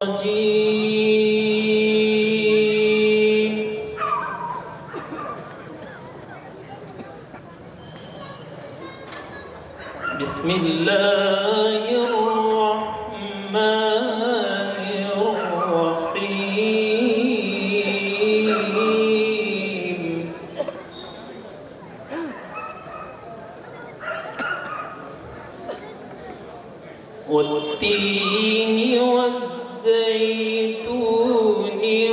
الرجيم. بسم الله الرحمن الرحيم. والتين والزيتون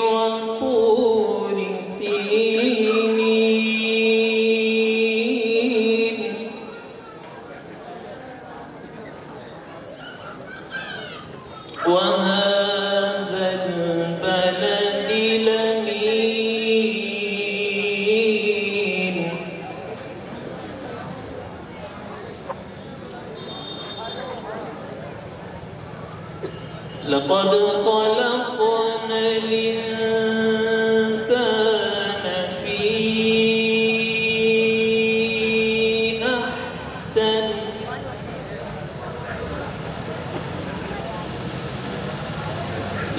وطور سينين وهذا البلد الأمين. لقد خلقنا الإنسان في أحسن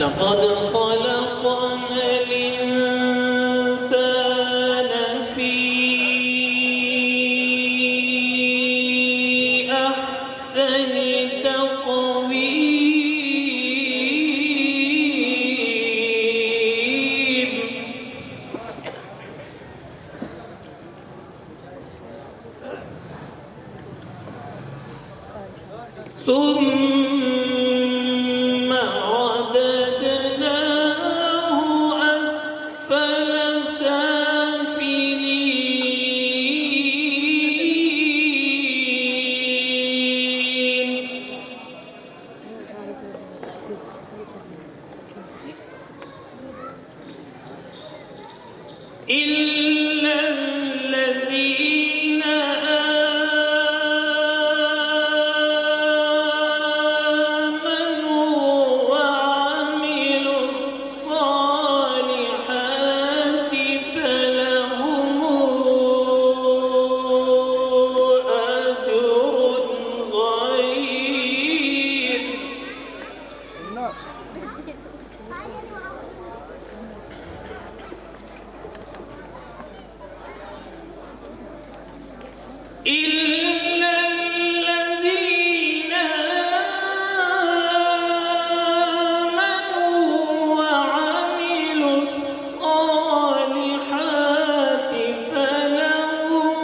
لقد خلقنا الإنسان في أحسن تقويم. ثم رددناه أسفل سافلين. إلا الذين آمنوا وعملوا الصالحات فلهم أجر غير إلا الذين آمنوا وعملوا الصالحات فلهم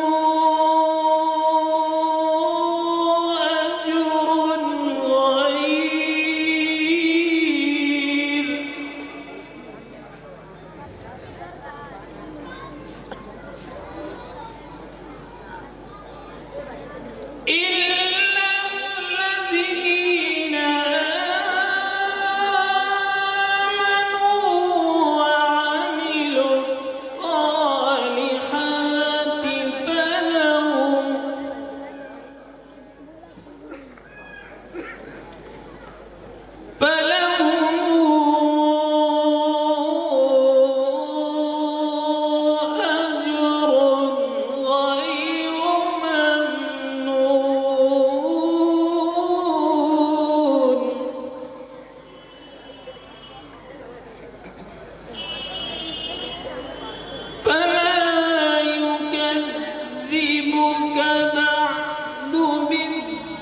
أجر غير إلا الذين آمنوا وعملوا الصالحات فلهم أجر غير ممنون. فما يكذبك بعد بالدين.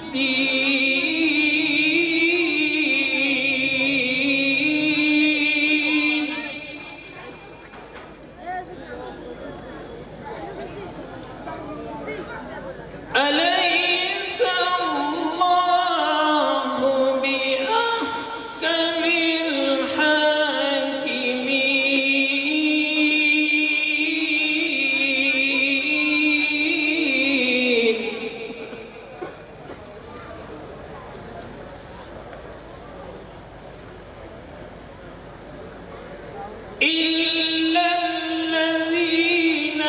أليس الله بأحكم الحاكمين. إلا الذين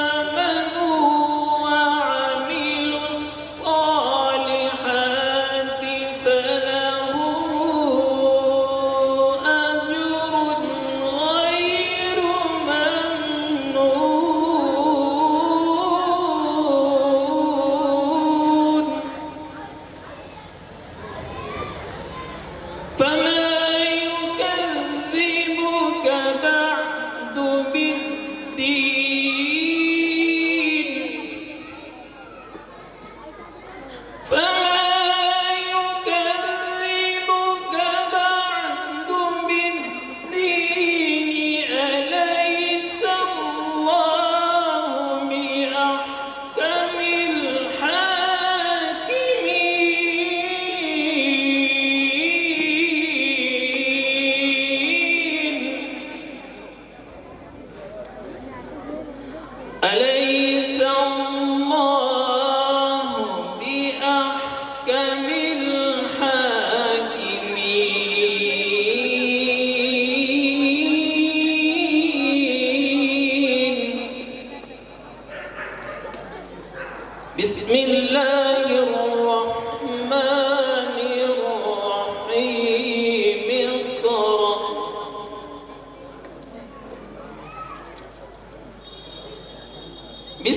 آمنوا وعملوا الصالحات فلهم أجر غير ممنون.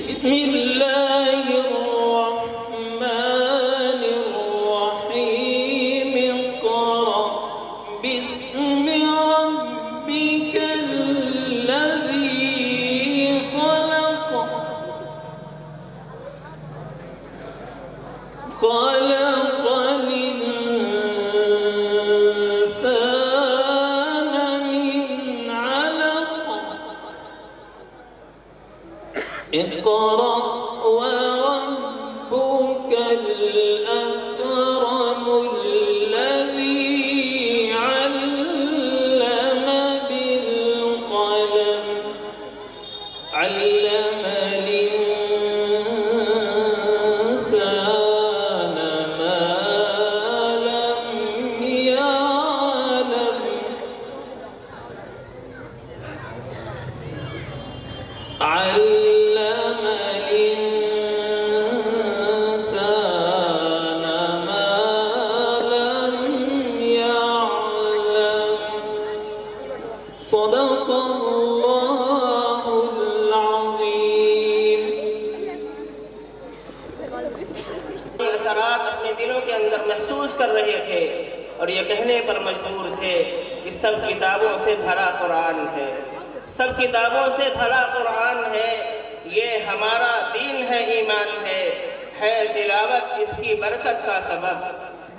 بسم الله الرحمن الرحيم اقرأ باسم ربك الذي خلق خلق الإنسان من علق اقرأ وربك الأكرم الذي علم بالقلم علم الإنسان ما لم يعلم علم الإنسان ما لم يعلم صدق الله العظيم. اثرات اپنے دلوں کے اندر محسوس کر رہے تھے اور یہ کہنے پر مجبور تھے کہ سب کتابوں سے بھرا قرآن ہے، سب کتابوں سے بھرا قرآن ہے، یہ ہمارا دین ہے، ایمان ہے تلاوت اس کی برکت کا سبب،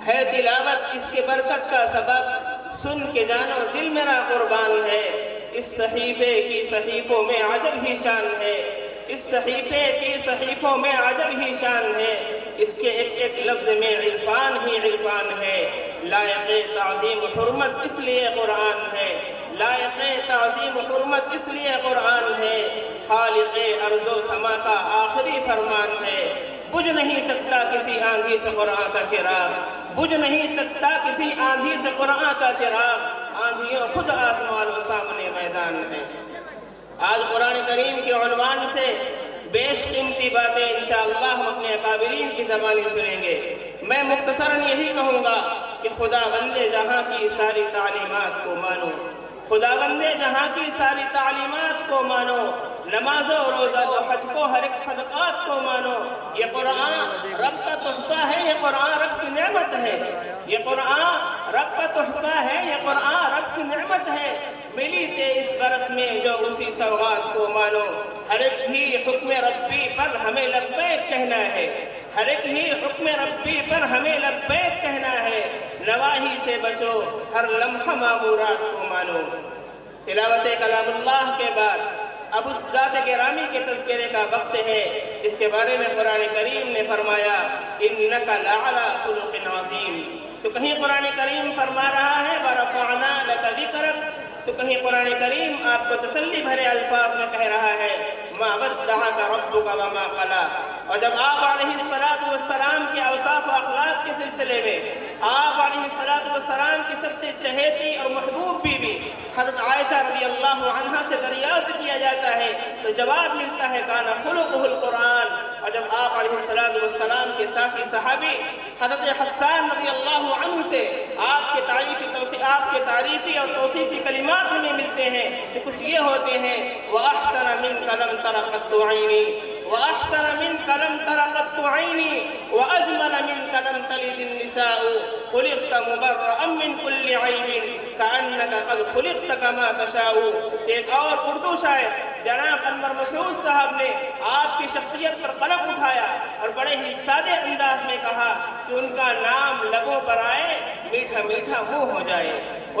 ہے تلاوت اس کی برکت کا سبب، سن کے جانو دل میرا قربان ہے، اس صحیفے کی صحیفوں میں عجب ہی شان ہے، اس صحیفے کی صحیفوں میں عجب ہی شان ہے، اس کے ایک ایک لفظ میں عرفان ہی عرفان ہے، لائق تعظیم و حرمت اس لیے قرآن ہے، لائق تعظیم و حرمت اس لیے قرآن ہے، خالق ارض و سما کا آخری فرمان ہے، بجھ نہیں سکتا کسی آندھی سے قرآن کا چراغ، بجھ نہیں سکتا کسی آندھی سے قرآن کا چراغ، آندھیوں خود آسمان و سامنے میدان ہے۔ آج قرآن کریم کے عنوان سے بیش قیمتی باتیں انشاءاللہ ہم اپنے اکابرین کی زبانی سنیں گے۔ میں مختصراً یہی کہوں گا کہ خداوند جہاں کی ساری تعلیمات کو مانو، خداوند جہاں کی ساری تعلیمات کو مانو، نماز و روزہ و حج کو ہر ایک صدقات کو مانو، یہ قرآن رب کا تحفہ ہے، یہ قرآن رب کی نعمت ہے، یہ قرآن رب کا تحفہ ہے، یہ قرآن رب کی نعمت ہے، ملی 23 برس میں جو اسی سوغات کو مانو، ہر ایک ہی حکم ربی پر ہمیں لبیک کہنا ہے، ہر ایک ہی حکم ربی پر ہمیں لبیک کہنا ہے، نواہی سے بچو، ہر لمحہ مامورات کو مانو۔ تلاوت کلام اللہ کے بعد اب اس ذات گرامی کے تذکرے کا وقت ہے، اس کے بارے میں قرآن کریم نے فرمایا اِنَّكَ لَعَلَىٰ خُلُقٍ عَظِيمٍ، تو کہیں قرآن کریم فرما رہا ہے وَرَفَعْنَا لَكَ ذِكْرَكَ، تو کہیں قرآن کریم آپ کو تسلی بھرے الفاظ میں کہہ رہا ہے مَا وَدَّعَكَ رَبُّكَ وَمَا قَلَىٰ، اور جب آپ علیہ السلام کے اوصاف و اخلاق کے سلسلے میں آپ علیہ السلام کی سب سے چہیتی اور محبوب بیوی حضرت عائشہ رضی اللہ عنہا سے دریافت کیا جاتا ہے تو جواب ملتا ہے کانا خلقہ القرآن، اور جب آپ علیہ السلام کے ساتھی صحابی حضرت حسان رضی اللہ عنہ سے آپ کے تعریفی اور توصیفی کلمات ہمیں ملتے ہیں کہ کچھ یہ ہوتے ہیں وَأَحْسَنَ مِنْكَ لَمْ تَرَ قَطُّ عَيْنِي وَأَحْسَنَ مِنْكَ لَمْ تَرَ قَطُّ عَيْنِي وَأَجْمَلَ مِنْكَ لَمْ تَلِدِ النِّسَاءُ خُلِقْتَ مُبَرَّأً مِنْ كُلِّ عَيْبٍ كَأَنَّكَ قَدْ خُلِقْتَ كَمَا تَشَاءُ۔ ایک اور اردو شاعر جناب انور مسعود صاحب نے آپ کی شخصیت پر قلم اٹھایا اور بڑے ہی سادے انداز میں کہا کہ ان کا نام لبوں پر آئے میٹھا میٹھا منہ ہو جائے،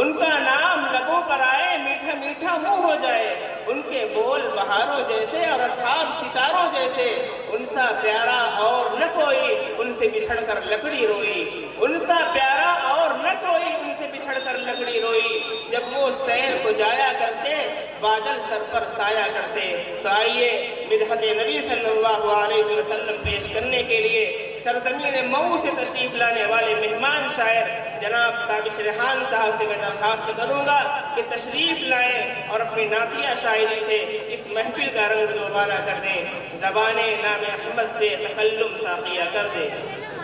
ان کا نام لبوں پر آئے میٹھا میٹھا منہ ہو جائے، ان کے بول بہاروں جیسے اور اصحاب ستاروں جیسے، ان سا پیارا اور نہ کوئی ان سے بچھڑ کر لکڑی روئی، ان سا پیارا اور نہ کوئی ان سے بچھڑ کر لکڑی روئی، جب وہ سیر کو جایا کرتے بادل سر پر سایہ کرتے۔ تو آئیے مدحت نبی صلی اللہ علیہ وسلم پیش کرنے کے لیے سرزمین مئو سے تشریف لانے والے مہمان شاعر جناب تابش ریحان صاحب سے میں درخواست کروں گا کہ تشریف لائیں اور اپنی نعتیہ شاعری سے اس محفل کا رنگ دوبارہ کر دیں، زبان نام احمد سے تکلم ساقیہ کر دیں،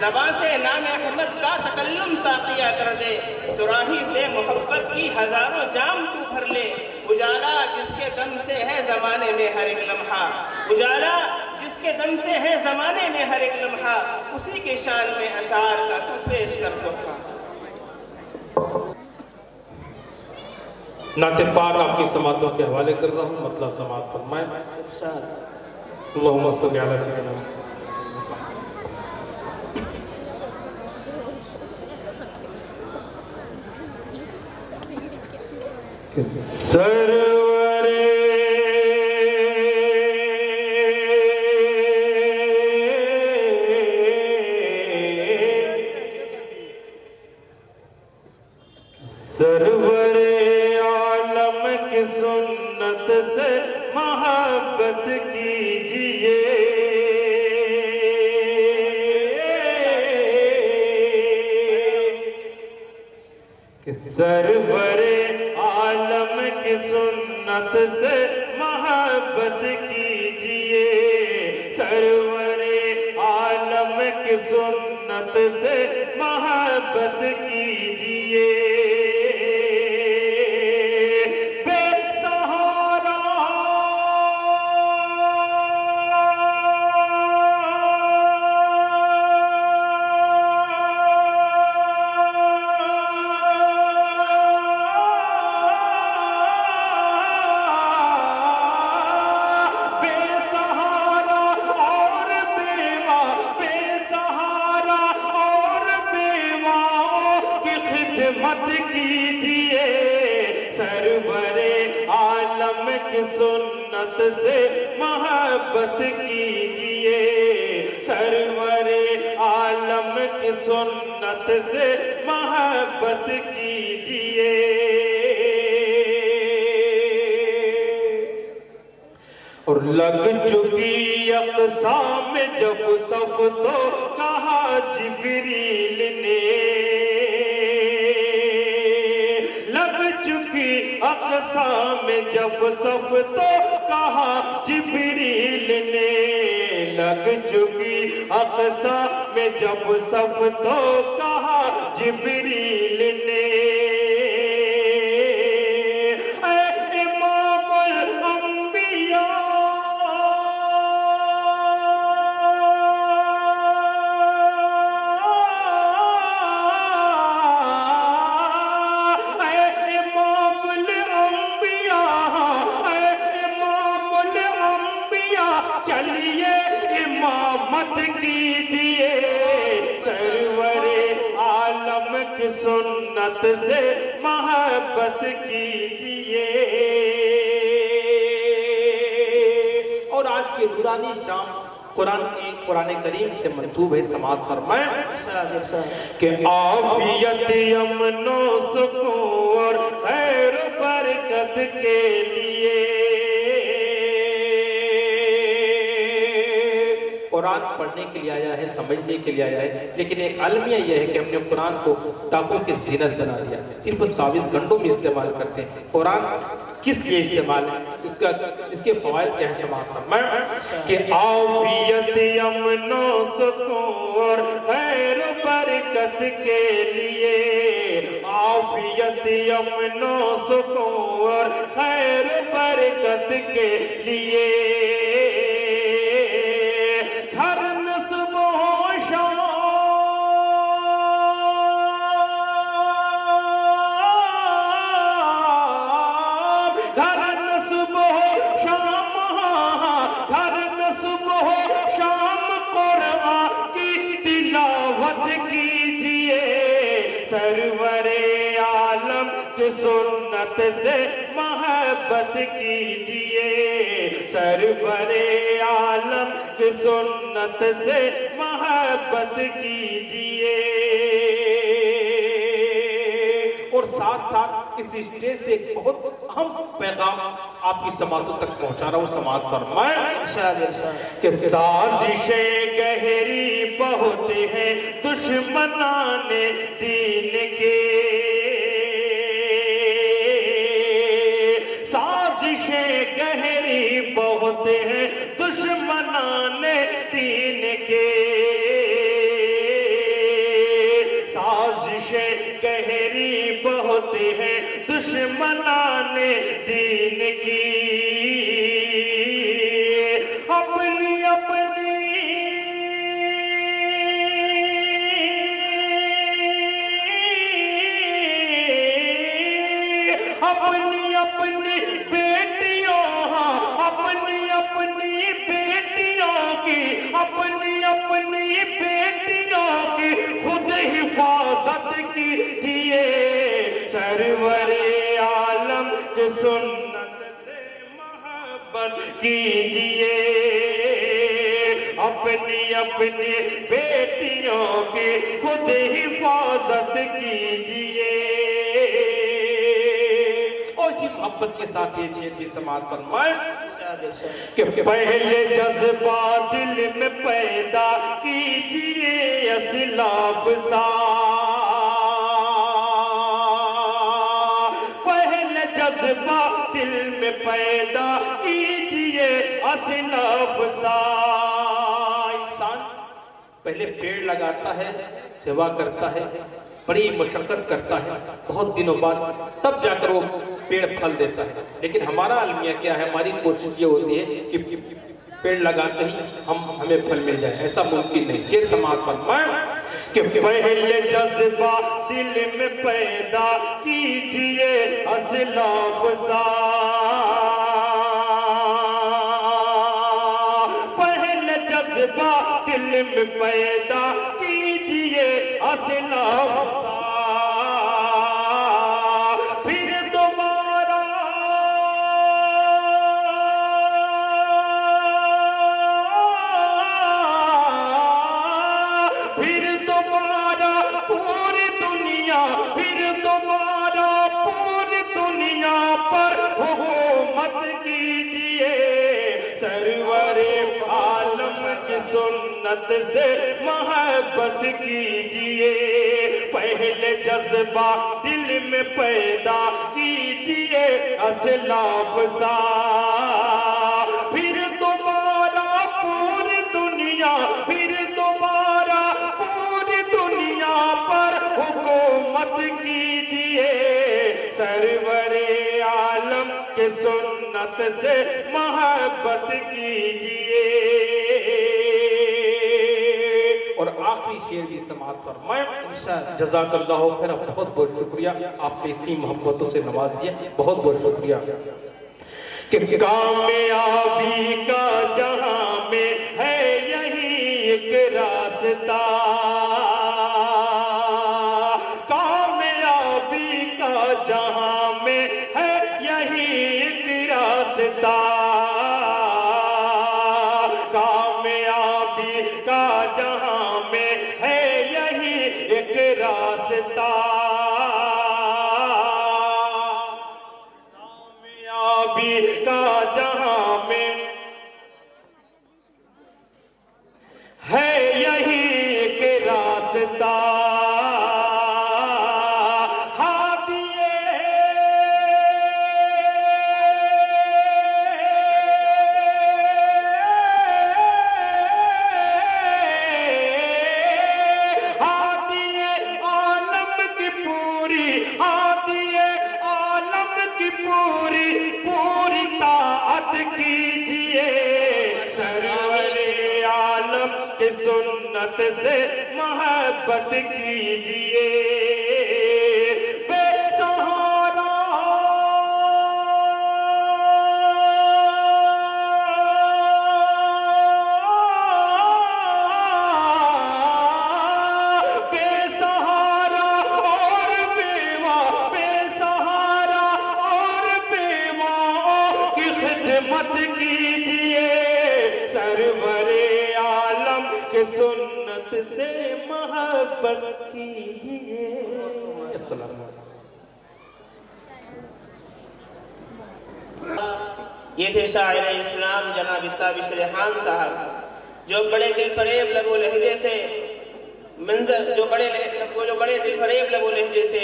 زبان سے نام احمد کا تکلم ساقیہ کر دے، سراہی سے محبت کی ہزاروں جام تو بھر لے، اجالا جس کے دم سے ہے زمانے میں ہر ایک لمحہ، اجالا جس کے دم سے ہے زمانے میں ہر ایک لمحہ، اسی کے شان میں اشعار کا تو پیش کر دو تھا۔ نعت پاک آپ کی سماعتوں کے حوالے کر رہا ہوں، مطلع سماعت فرمائیں۔ اللہم صلی علی سیدنا سرور سرور عالم کی سنت سے محبت کیجئے، کہ سرور عالم کی سنت سے محبت کیجئے، سرور عالم کی سنت سے محبت کیجئے، بے سہارا خدمت کیجئے، سرور عالم کی سنت سے محبت کیجئے، سرور عالم کی سنت سے محبت کیجئے، اور لگ چکی اقصام میں جب صف تو کہا جبریل نے، اقصام میں جب صف تو کہا جبریل نے، لگ چکی اقصام میں جب صف تو کہا جبریل نے، اے امام الانبیاء چلیے امامت کیجئے، سرور عالم کی سنت سے محبت کیجئے۔ اور آج کی نورانی شام قرآن کریم سے منسوب ہے، سماعت فرمائیں کہ عافیت امن و سکون اور خیر و برکت کے لیے، قرآن پڑھنے کے لیے آیا ہے، سمجھنے کے لیے آیا ہے، لیکن ایک المیہ یہ ہے کہ ہم نے قرآن کو ٹاپوں کی زینت بنا دیا، صرف 24 گھنٹوں میں استعمال کرتے ہیں۔ قرآن کس لیے استعمال ہے، اس کے فوائد کیا ہیں، سماعت فرمائیں کہ عافیت امن و سکون اور خیر و برکت کے لیے، عافیت امن و سکون اور خیر و برکت کے لیے، ہر نصب و شام ہر نصب و شام ہر نصب و شام قرآن کی تلاوت کیجئے، سرور عالم کی سنت سے محبت کیجئے، سرور عالم کی سنت سے محبت کیجئے، اور ساتھ ساتھ اس اسٹیج سے ایک بہت اہم پیغام آپ کی سماعتوں تک پہنچا رہا ہوں، سماعت فرمائیں کہ سازشیں گہری بہت ہیں دشمنان دین کے، سازشیں گہری بہت ہیں دشمنان دین کے، سازشیں گہری بہت ہیں دشمنان دین کی، اپنی اپنی اپنی اپنی بیٹیوں اپنی اپنی بیٹیوں کی اپنی اپنی بیٹیوں کی خود حفاظت کیجئے سرور عالم کی سنت سے محبت کیجئے اپنی اپنی بیٹیوں کی خود حفاظت کیجئے اور اسی محبت کے ساتھ یہ شعر بھی سماعت فرمائیں کہ پہلے جذبہ دل میں پیدا کیجئے اسلاف سا پہلے جذبہ دل میں پیدا کیجئے اسلاف سا انسان پہلے پیڑ لگاتا ہے سیوا کرتا ہے بڑی مشقت کرتا ہے بہت دنوں بعد تب جا کر وہ پیڑ پھل دیتا ہے لیکن ہمارا المیہ کیا ہے ہماری کوشش یہ ہوتی ہے کہ پیڑ لگاتے ہی ہمیں پھل مل جائے ایسا ممکن نہیں شعر سماعت فرمائیں کہ پہلے جذبہ دل میں پیدا کیجئے اسلاف سا پہلے جذبہ دل میں پیدا کیجئے اسلاف سا پھر دوبارہ پوری دنیا پر حکومت کیجئے سرور عالم کی سنت سے محبت کیجئے پہلے جذبہ دل میں پیدا کیجئے اسلاف سا پھر دوبارہ پوری دنیا پر حکومت کیجئے سرور عالم کے سنت سے محبت کیجئے اور آخری شعر بھی سماعت فرمائیں جزاک اللہ خیر بہت بہت شکریہ آپ نے اتنی محبتوں سے نواز دیا بہت بہت شکریہ کہ کامیابی کا جہاں میں ہے یہی ایک راستہ کامیابی کا جہاں میں ہے یہی ایک راستہ کامیابی کا جہاں میں ہے یہی ایک راستہ کامیابی کا جہاں میں ہے یہی ایک راستہ پوری طاعت کیجئے سرور عالم کی سنت سے محبت کیجئے بے سہارا خدمت کیجئے سرور عالم کے سنت سے محبت کیجئے السلام علیکم یہ تھے شاعر اسلام جناب تابش ریحان صاحب جو بڑے دل فریب لب و لہجے سے جو بڑے دل فریب لب و لہجے سے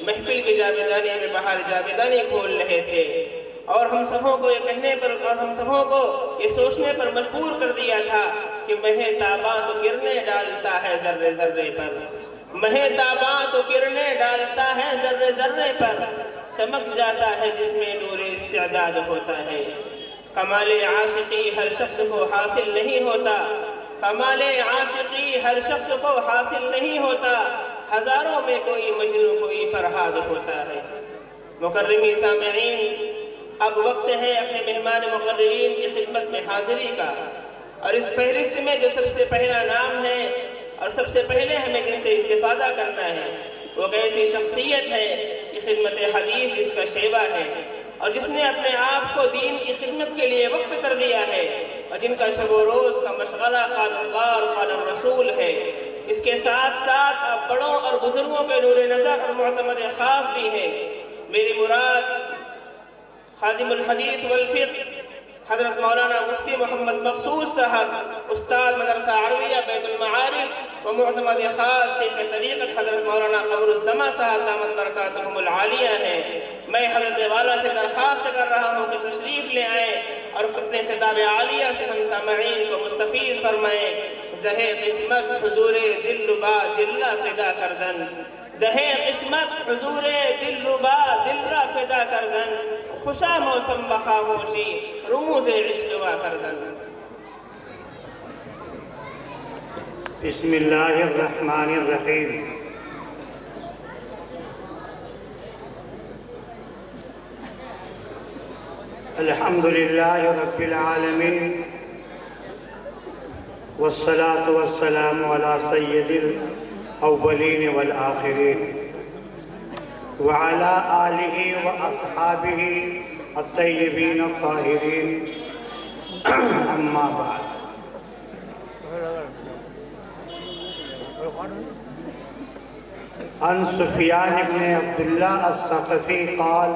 محفل کی جاویدانی میں بہار جاویدانی کھول رہے تھے اور ہم سبوں کو یہ کہنے پر اور ہم سبوں کو یہ سوچنے پر مجبور کر دیا تھا کہ مہ تاباں تو کرنے ڈالتا ہے ذرے ذرے پر مہ تاباں تو کرنے ڈالتا ہے ذرے ذرے پر چمک جاتا ہے جس میں نور استعداد ہوتا ہے کمال عاشقی ہر شخص کو حاصل نہیں ہوتا کمال عاشقی ہر شخص کو حاصل نہیں ہوتا ہزاروں میں کوئی مجنوں کوئی فرہاد ہوتا ہے مکرمی سامعین، اب وقت ہے اپنے مہمان مقررین کی خدمت میں حاضری کا، اور اس فہرست میں جو سب سے پہلا نام ہے اور سب سے پہلے ہمیں جن سے استفادہ کرنا ہے وہ ایک ایسی شخصیت ہے کہ خدمت حدیث جس کا شیوا ہے اور جس نے اپنے آپ کو دین کی خدمت کے لیے وقف کر دیا ہے اور جن کا شب و روز کا مشغلہ قال اللہ اور قال الرسول ہے۔ اس کے ساتھ ساتھ آپ بڑوں اور بزرگوں کے نور نظر اور معتمد خاص بھی ہیں۔ میری مراد خادم الحدیث والفقہ حضرت مولانا مفتی محمد مقصود صاحب، استاد مدرسہ عرویہ بیت المعارف و معتمد خاص شیخ طریقت حضرت مولانا قمر الزماں صاحب دامت برکاتہم العالیہ ہیں۔ میں حضرت والا سے درخواست کر رہا ہوں کہ تشریف لے آئیں اور اپنے خطاب عالیہ سے ہم سامعین کو مستفیض فرمائیں۔ زہے قسمت حضور دل ربا دل را فدا کردن، زہے قسمت حضور دل ربا دل را فدا کردن، خوشا موسم بخاموشی روز عشق وا کردن۔ بسم اللہ الرحمن الرحیم۔ الحمد للہ رب العالمین، والصلاة والسلام علی سید الاولین والآخرین وعلى آلہ واصحابہ الطیبین الطاہرین، اما بعد۔ عن سفیان بن عبداللہ الثقفی قال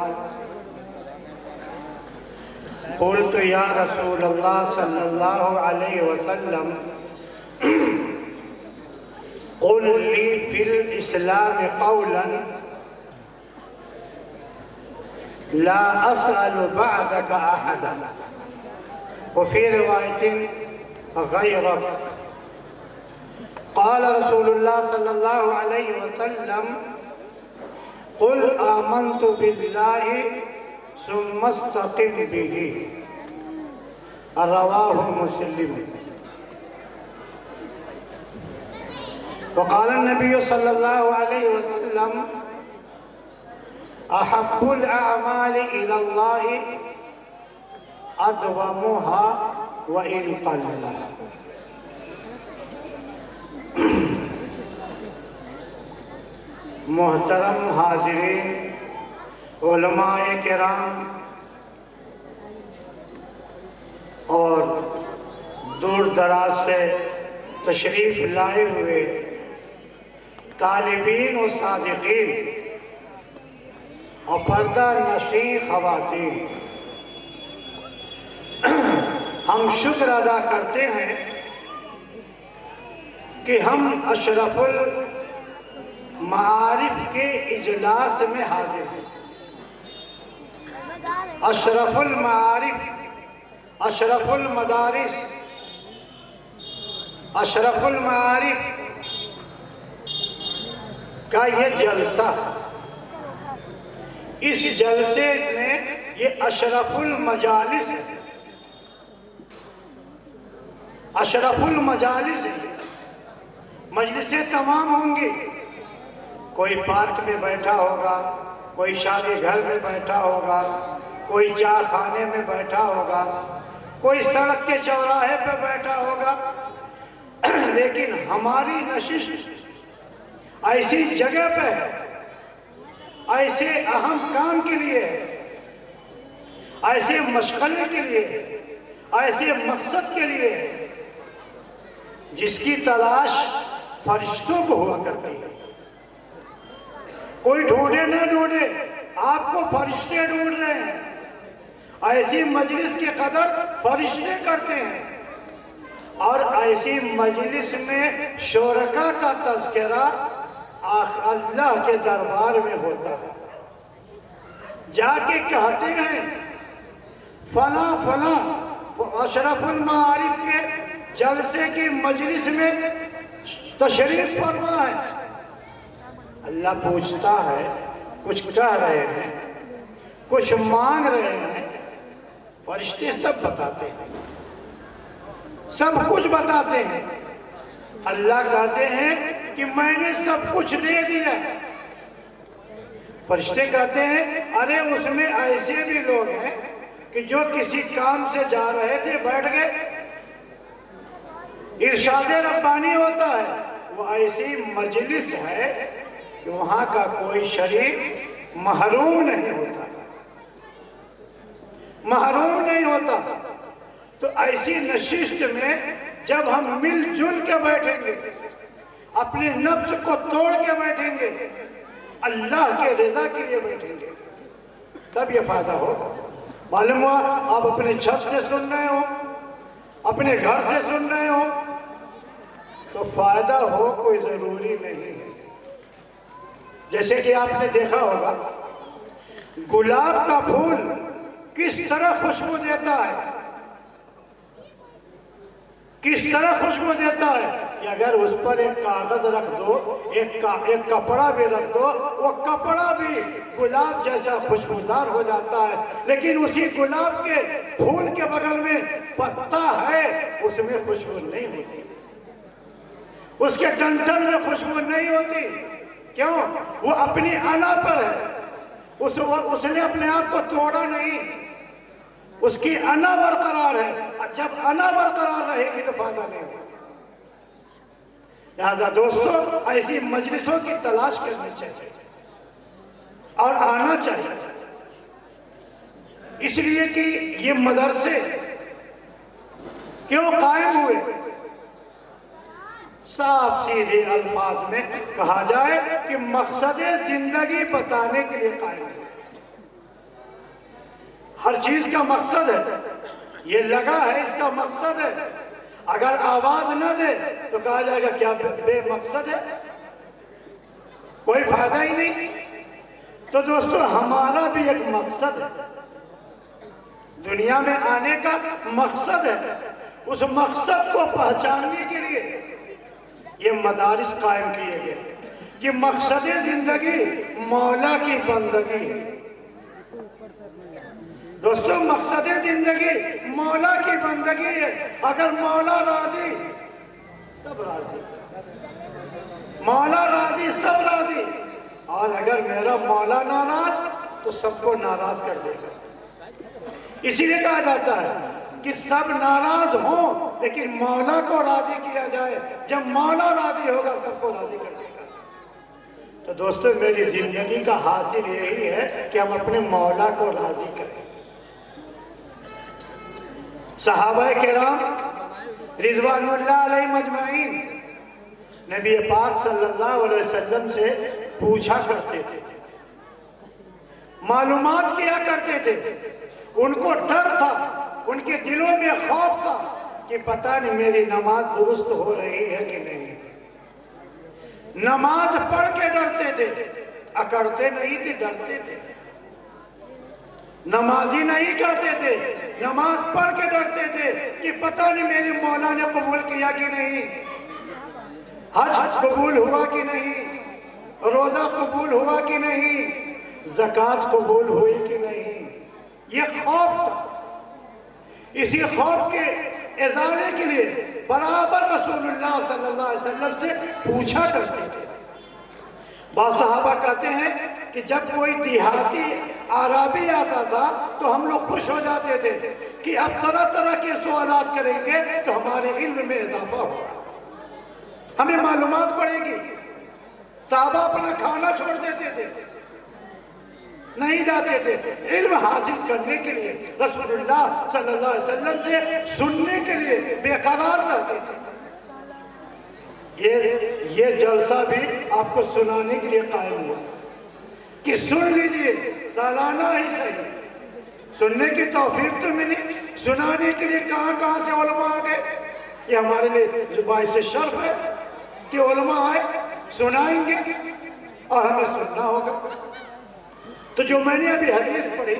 قلت یا رسول اللہ صلی اللہ علیہ وسلم قل لی فی الاسلام قولا لا اسأل بعدك احدا وفی روایت غیرک۔ قال رسول اللہ صلی اللہ علیہ وسلم قل آمنت باللہ ثم استقم به، رواہ مسلم۔ وقال النبی صلی اللہ علیہ وسلم احب الاعمال الى اللہ ادومها وان قل۔ محترم حاضرین، علماء کرام اور دور دراز سے تشریف لائے ہوئے طالبین و صادقین اور پردہ نشین خواتین، ہم شکر ادا کرتے ہیں کہ ہم اشرف المعارف کے اجلاس میں حاضر ہیں۔ اشرف المعارف، اشرف المدارس، اشرف المعارف کا یہ جلسہ، اس جلسے میں یہ اشرف المجالس ہے، اشرف المجالس ہے۔ مجلسیں تمام ہوں گی، کوئی پارک میں بیٹھا ہوگا، کوئی شادی گھر میں بیٹھا ہوگا، کوئی چائے خانے میں بیٹھا ہوگا، کوئی سڑک کے چوراہے پہ بیٹھا ہوگا، لیکن ہماری نشست ایسی جگہ پہ ہے، ایسے اہم کام کے لیے ہے، ایسے مشغلے کے لیے ہے، ایسے مقصد کے لیے ہے جس کی تلاش فرشتوں کو ہوا کرتی ہے۔ کوئی ڈھونڈے نہ ڈھونڈے، آپ کو فرشتے ڈھونڈ رہے ہیں۔ ایسی مجلس کی قدر فرشتے کرتے ہیں، اور ایسی مجلس میں شرکاء کا تذکرہ اللہ کے دربار میں ہوتا ہے۔ جا کے کہتے ہیں فلاں فلاں اشرف المعارف کے جلسے کی مجلس میں تشریف فرما ہے۔ اللہ پوچھتا ہے، کچھ کہہ رہے ہیں، کچھ مانگ رہے ہیں، فرشتے سب بتاتے ہیں، سب کچھ بتاتے ہیں۔ اللہ کہتے ہیں کہ میں نے سب کچھ دے دیا، فرشتے کہتے ہیں ارے اس میں ایسے بھی لوگ ہیں کہ جو کسی کام سے جا رہے تھے بیٹھ گئے. ارشاد ربانی ہوتا ہے وہ ایسی مجلس ہے کہ وہاں کا کوئی شریک محروم نہیں ہوتا، محروم نہیں ہوتا. تو ایسی نشست میں جب ہم مل جل کے بیٹھیں گے، اپنے نفس کو توڑ کے بیٹھیں گے، اللہ کے رضا کے لیے بیٹھیں گے، تب یہ فائدہ ہوگا. معلوم ہوا آپ اپنے چھت سے سن رہے ہو، اپنے گھر سے سن رہے ہو، تو فائدہ ہو کوئی ضروری نہیں ہے. جیسے کہ آپ نے دیکھا ہوگا گلاب کا پھول کس طرح خوشبو دیتا ہے، کس طرح خوشبو دیتا ہے کہ اگر اس پر ایک کاغذ رکھ دو، ایک کپڑا بھی رکھ دو، وہ کپڑا بھی گلاب جیسا خوشبودار ہو جاتا ہے. لیکن اسی گلاب کے پھول کے بغل میں پتا ہے، اس میں خوشبو نہیں ہوتی، اس کے ڈنٹل میں خوشبو نہیں ہوتی. کیوں؟ وہ اپنی انا پر ہے، اس نے اپنے آپ کو توڑا نہیں، اس کی انا برقرار ہے. جب انا برقرار رہے گی تو فائدہ نہیں ہوگا. لہذا دوستو ایسی مجلسوں کی تلاش کرنی چاہیے اور آنا چاہیے. اس لیے کہ یہ مدرسے کیوں قائم ہوئے؟ صاف سیدھے الفاظ میں کہا جائے کہ مقصد زندگی بتانے کے لیے قائم ہے. ہر چیز کا مقصد ہے، یہ لگا ہے اس کا مقصد ہے. اگر آواز نہ دے تو کہا جائے گا کیا بے مقصد ہے، کوئی فائدہ ہی نہیں. تو دوستو ہمارا بھی ایک مقصد ہے، دنیا میں آنے کا مقصد ہے. اس مقصد کو پہچاننے کے لیے یہ مدارس قائم کیے گئے کہ مقصد زندگی مولا کی بندگی ہے. دوستو مقصد زندگی مولا کی بندگی ہے. اگر مولا راضی سب راضی، مولا راضی سب راضی، اور اگر میرا مولا ناراض تو سب کو ناراض کر دے گا. اسی لیے کہا جاتا ہے کہ سب ناراض ہوں لیکن مولا کو راضی کیا جائے. جب مولا راضی ہوگا سب کو راضی کر دے گا. تو دوستو میری زندگی کا حاصل یہی ہے کہ ہم اپنے مولا کو راضی کریں. صحابہ کرام رضوان اللہ علیہ مجمعین نبی پاک صلی اللہ علیہ وسلم سے پوچھا کرتے تھے، معلومات کیا کرتے تھے. ان کو ڈر تھا، ان کے دلوں میں خوف تھا کہ پتہ نہیں میری نماز درست ہو رہی ہے کہ نہیں. نماز پڑھ کے ڈرتے تھے، اکڑتے نہیں تھے، ڈرتے تھے. نمازی نہیں کہتے تھے، نماز پڑھ کے ڈرتے تھے کہ پتہ نہیں میرے مولا نے قبول کیا کہ نہیں، حج قبول ہوا کہ نہیں، روزہ قبول ہوا کہ نہیں، زکوٰۃ قبول ہوئی کہ نہیں. یہ خوف تھا. اسی خوف کے ازالے کے لیے برابر رسول اللہ صلی اللہ علیہ وسلم سے پوچھا کرتے تھے. بعض صحابہ کہتے ہیں کہ جب کوئی دیہاتی عربی آتا تھا تو ہم لوگ خوش ہو جاتے تھے کہ اب طرح طرح کے سوالات کریں گے تو ہمارے علم میں اضافہ ہوگا، ہمیں معلومات پڑے گی. صحابہ اپنا کھانا چھوڑ دیتے تھے، نہیں جاتے تھے، علم حاصل کرنے کے لیے رسول اللہ صلی اللہ علیہ وسلم سے سننے کے لیے بے قرار رہتے تھے. یہ جلسہ بھی آپ کو سنانے کے لیے قائم ہوا کہ سن لیجئے، سالانہ ہی صحیح. سننے کی توفیق تو ملی، سنانے کے لیے کہاں کہاں سے علماء آ گئے. یہ ہمارے لیے باعث شرف ہے کہ علماء آئے، سنائیں گے اور ہمیں سننا ہوگا. تو جو میں نے ابھی حدیث پڑھی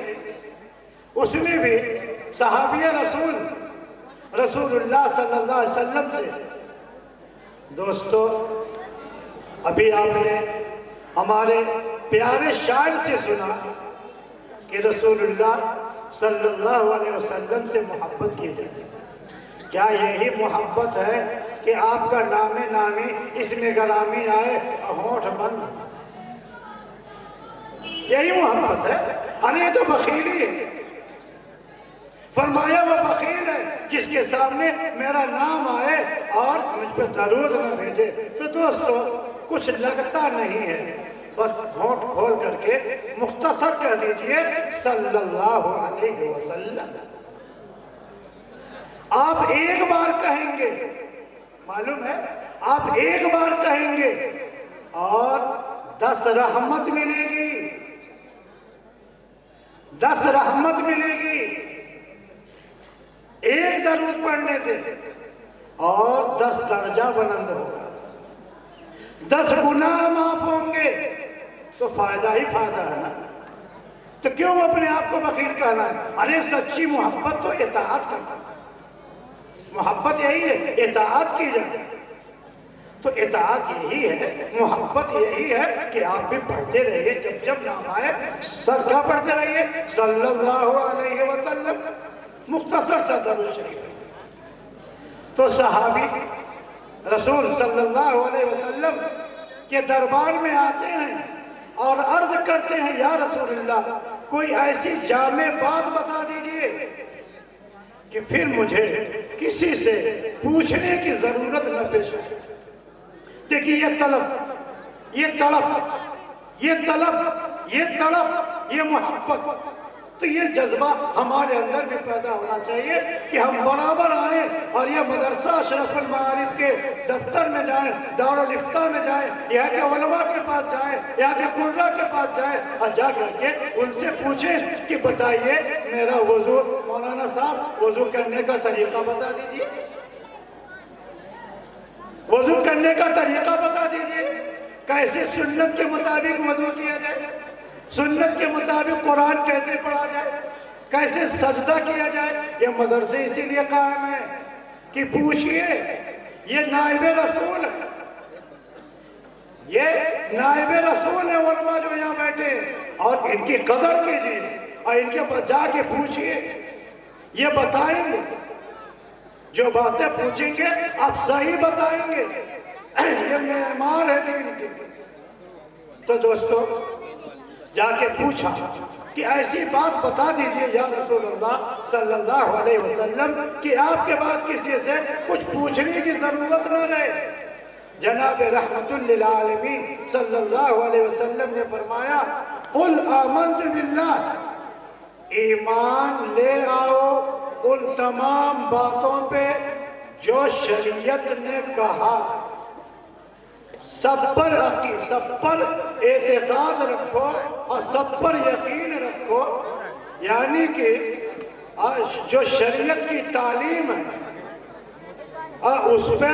اس میں بھی صحابیہ رسول اللہ صلی اللہ علیہ وسلم سے، دوستو ابھی آپ نے ہمارے پیارے شاعر سے سنا کہ رسول اللہ صلی اللہ علیہ وسلم سے محبت کی جائے. کیا یہی محبت ہے کہ آپ کا نام نامی اس میں گرامی آئے اور ہونٹ بند؟ یہی محبت ہے؟ ارے یہ تو بخیلی ہے۔ فرمایا وہ بخیل ہے جس کے سامنے میرا نام آئے اور مجھ پہ درود نہ بھیجے۔ تو دوستو کچھ لگتا نہیں ہے، بس ہونٹ کھول کر کے مختصر کہہ دیجئے صلی اللہ علیہ وسلم۔ آپ ایک بار کہیں گے، معلوم ہے آپ ایک بار کہیں گے اور 10 رحمت ملے گی، 10 رحمت ملے گی ایک درود پڑھنے سے، اور 10 درجہ بلند ہوگا، 10 گناہ معاف ہوں گے۔ تو فائدہ ہی فائدہ ہے نا، تو کیوں اپنے آپ کو بخیل کہنا ہے؟ ارے سچی محبت تو اطاعت کرتا ہے، محبت یہی ہے اطاعت کی جائے۔ تو اطاعت یہی ہے، محبت یہی ہے کہ آپ بھی پڑھتے رہیے، جب جب نام آئے صدقہ پڑھتے رہیے صلی اللہ علیہ وسلم، مختصر سا درود شریف۔ تو صحابی رسول صلی اللہ علیہ وسلم کے دربار میں آتے ہیں اور عرض کرتے ہیں یا رسول اللہ کوئی ایسی جامع بات بتا دیجئے کہ پھر مجھے کسی سے پوچھنے کی ضرورت نہ پیش آئے۔ دیکھیے یہ طلب، یہ تڑپ، یہ طلب، یہ تڑپ، یہ محبت، تو یہ جذبہ ہمارے اندر بھی پیدا ہونا چاہیے کہ ہم برابر آئیں اور یہ مدرسہ اشرف المعارف کے دفتر میں جائیں، دارالفتہ میں جائیں، یہاں کے علماء کے پاس جائیں، یہاں کے قرآ کے پاس جائیں اور جا کر کے ان سے پوچھیں کہ بتائیے میرا وضو، مولانا صاحب وضو کرنے کا طریقہ بتا دیجئے، وضو کرنے کا طریقہ بتا دیجئے، کیسے سنت کے مطابق وضو کیا جائے، سنت کے مطابق قرآن کیسے پڑھا جائے، کیسے سجدہ کیا جائے۔ یہ مدرسے اسی لیے قائم ہے کہ پوچھئے، یہ نائب رسول ہے، یہ نائب رسول ہے علماء جو یہاں بیٹھے ہیں، اور ان کی قدر کیجئے اور ان کے پاس جا کے پوچھئے، یہ بتائیں گے، جو باتیں پوچھیں گے آپ صحیح بتائیں گے، یہ معیار ہے دین کے۔ تو دوستو جا کے پوچھا کہ ایسی بات بتا دیجئے یا رسول اللہ صلی اللہ علیہ وسلم کہ آپ کے بعد کسی سے کچھ پوچھنے کی ضرورت نہ رہے۔ جناب رحمت للعالمین صلی اللہ علیہ وسلم نے فرمایا قل آمنت باللہ، ایمان لے آؤ ان تمام باتوں پہ جو شریعت نے کہا، سب پر اعتقاد رکھو اور سب پر یقین رکھو، یعنی کہ جو شریعت کی تعلیم ہے اس پہ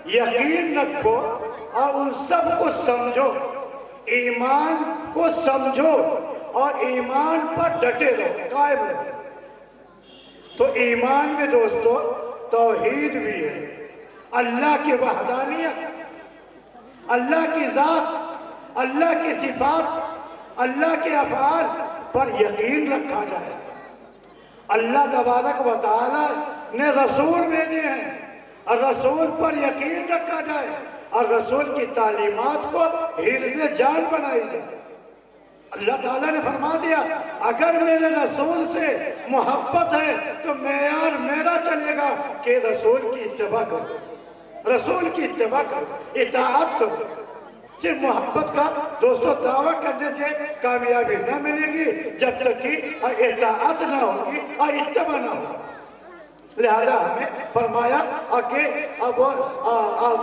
یقین رکھو اور ان سب کو سمجھو، ایمان کو سمجھو اور ایمان پر ڈٹے رہو، قائم رہو۔ تو ایمان میں دوستو توحید بھی ہے، اللہ کی وحدانیت، اللہ کی ذات، اللہ کی صفات، اللہ کے افعال پر یقین رکھا جائے۔ اللہ تبارک و تعالی نے رسول بھیجے ہیں اور رسول پر یقین رکھا جائے اور رسول کی تعلیمات کو حفظ جان بنائی جائے۔ اللہ تعالیٰ نے فرما دیا اگر میرے رسول سے محبت ہے تو معیار میرا چلے گا کہ رسول کی اتباع کرو، رسول کی اتباع کرو، اطاعت کرو۔ صرف محبت کا دوستو دعویٰ کرنے سے کامیابی نہ ملے گی جب تک کہ اطاعت نہ ہوگی اور اتباع نہ ہوگی۔ لہذا ہمیں فرمایا کہ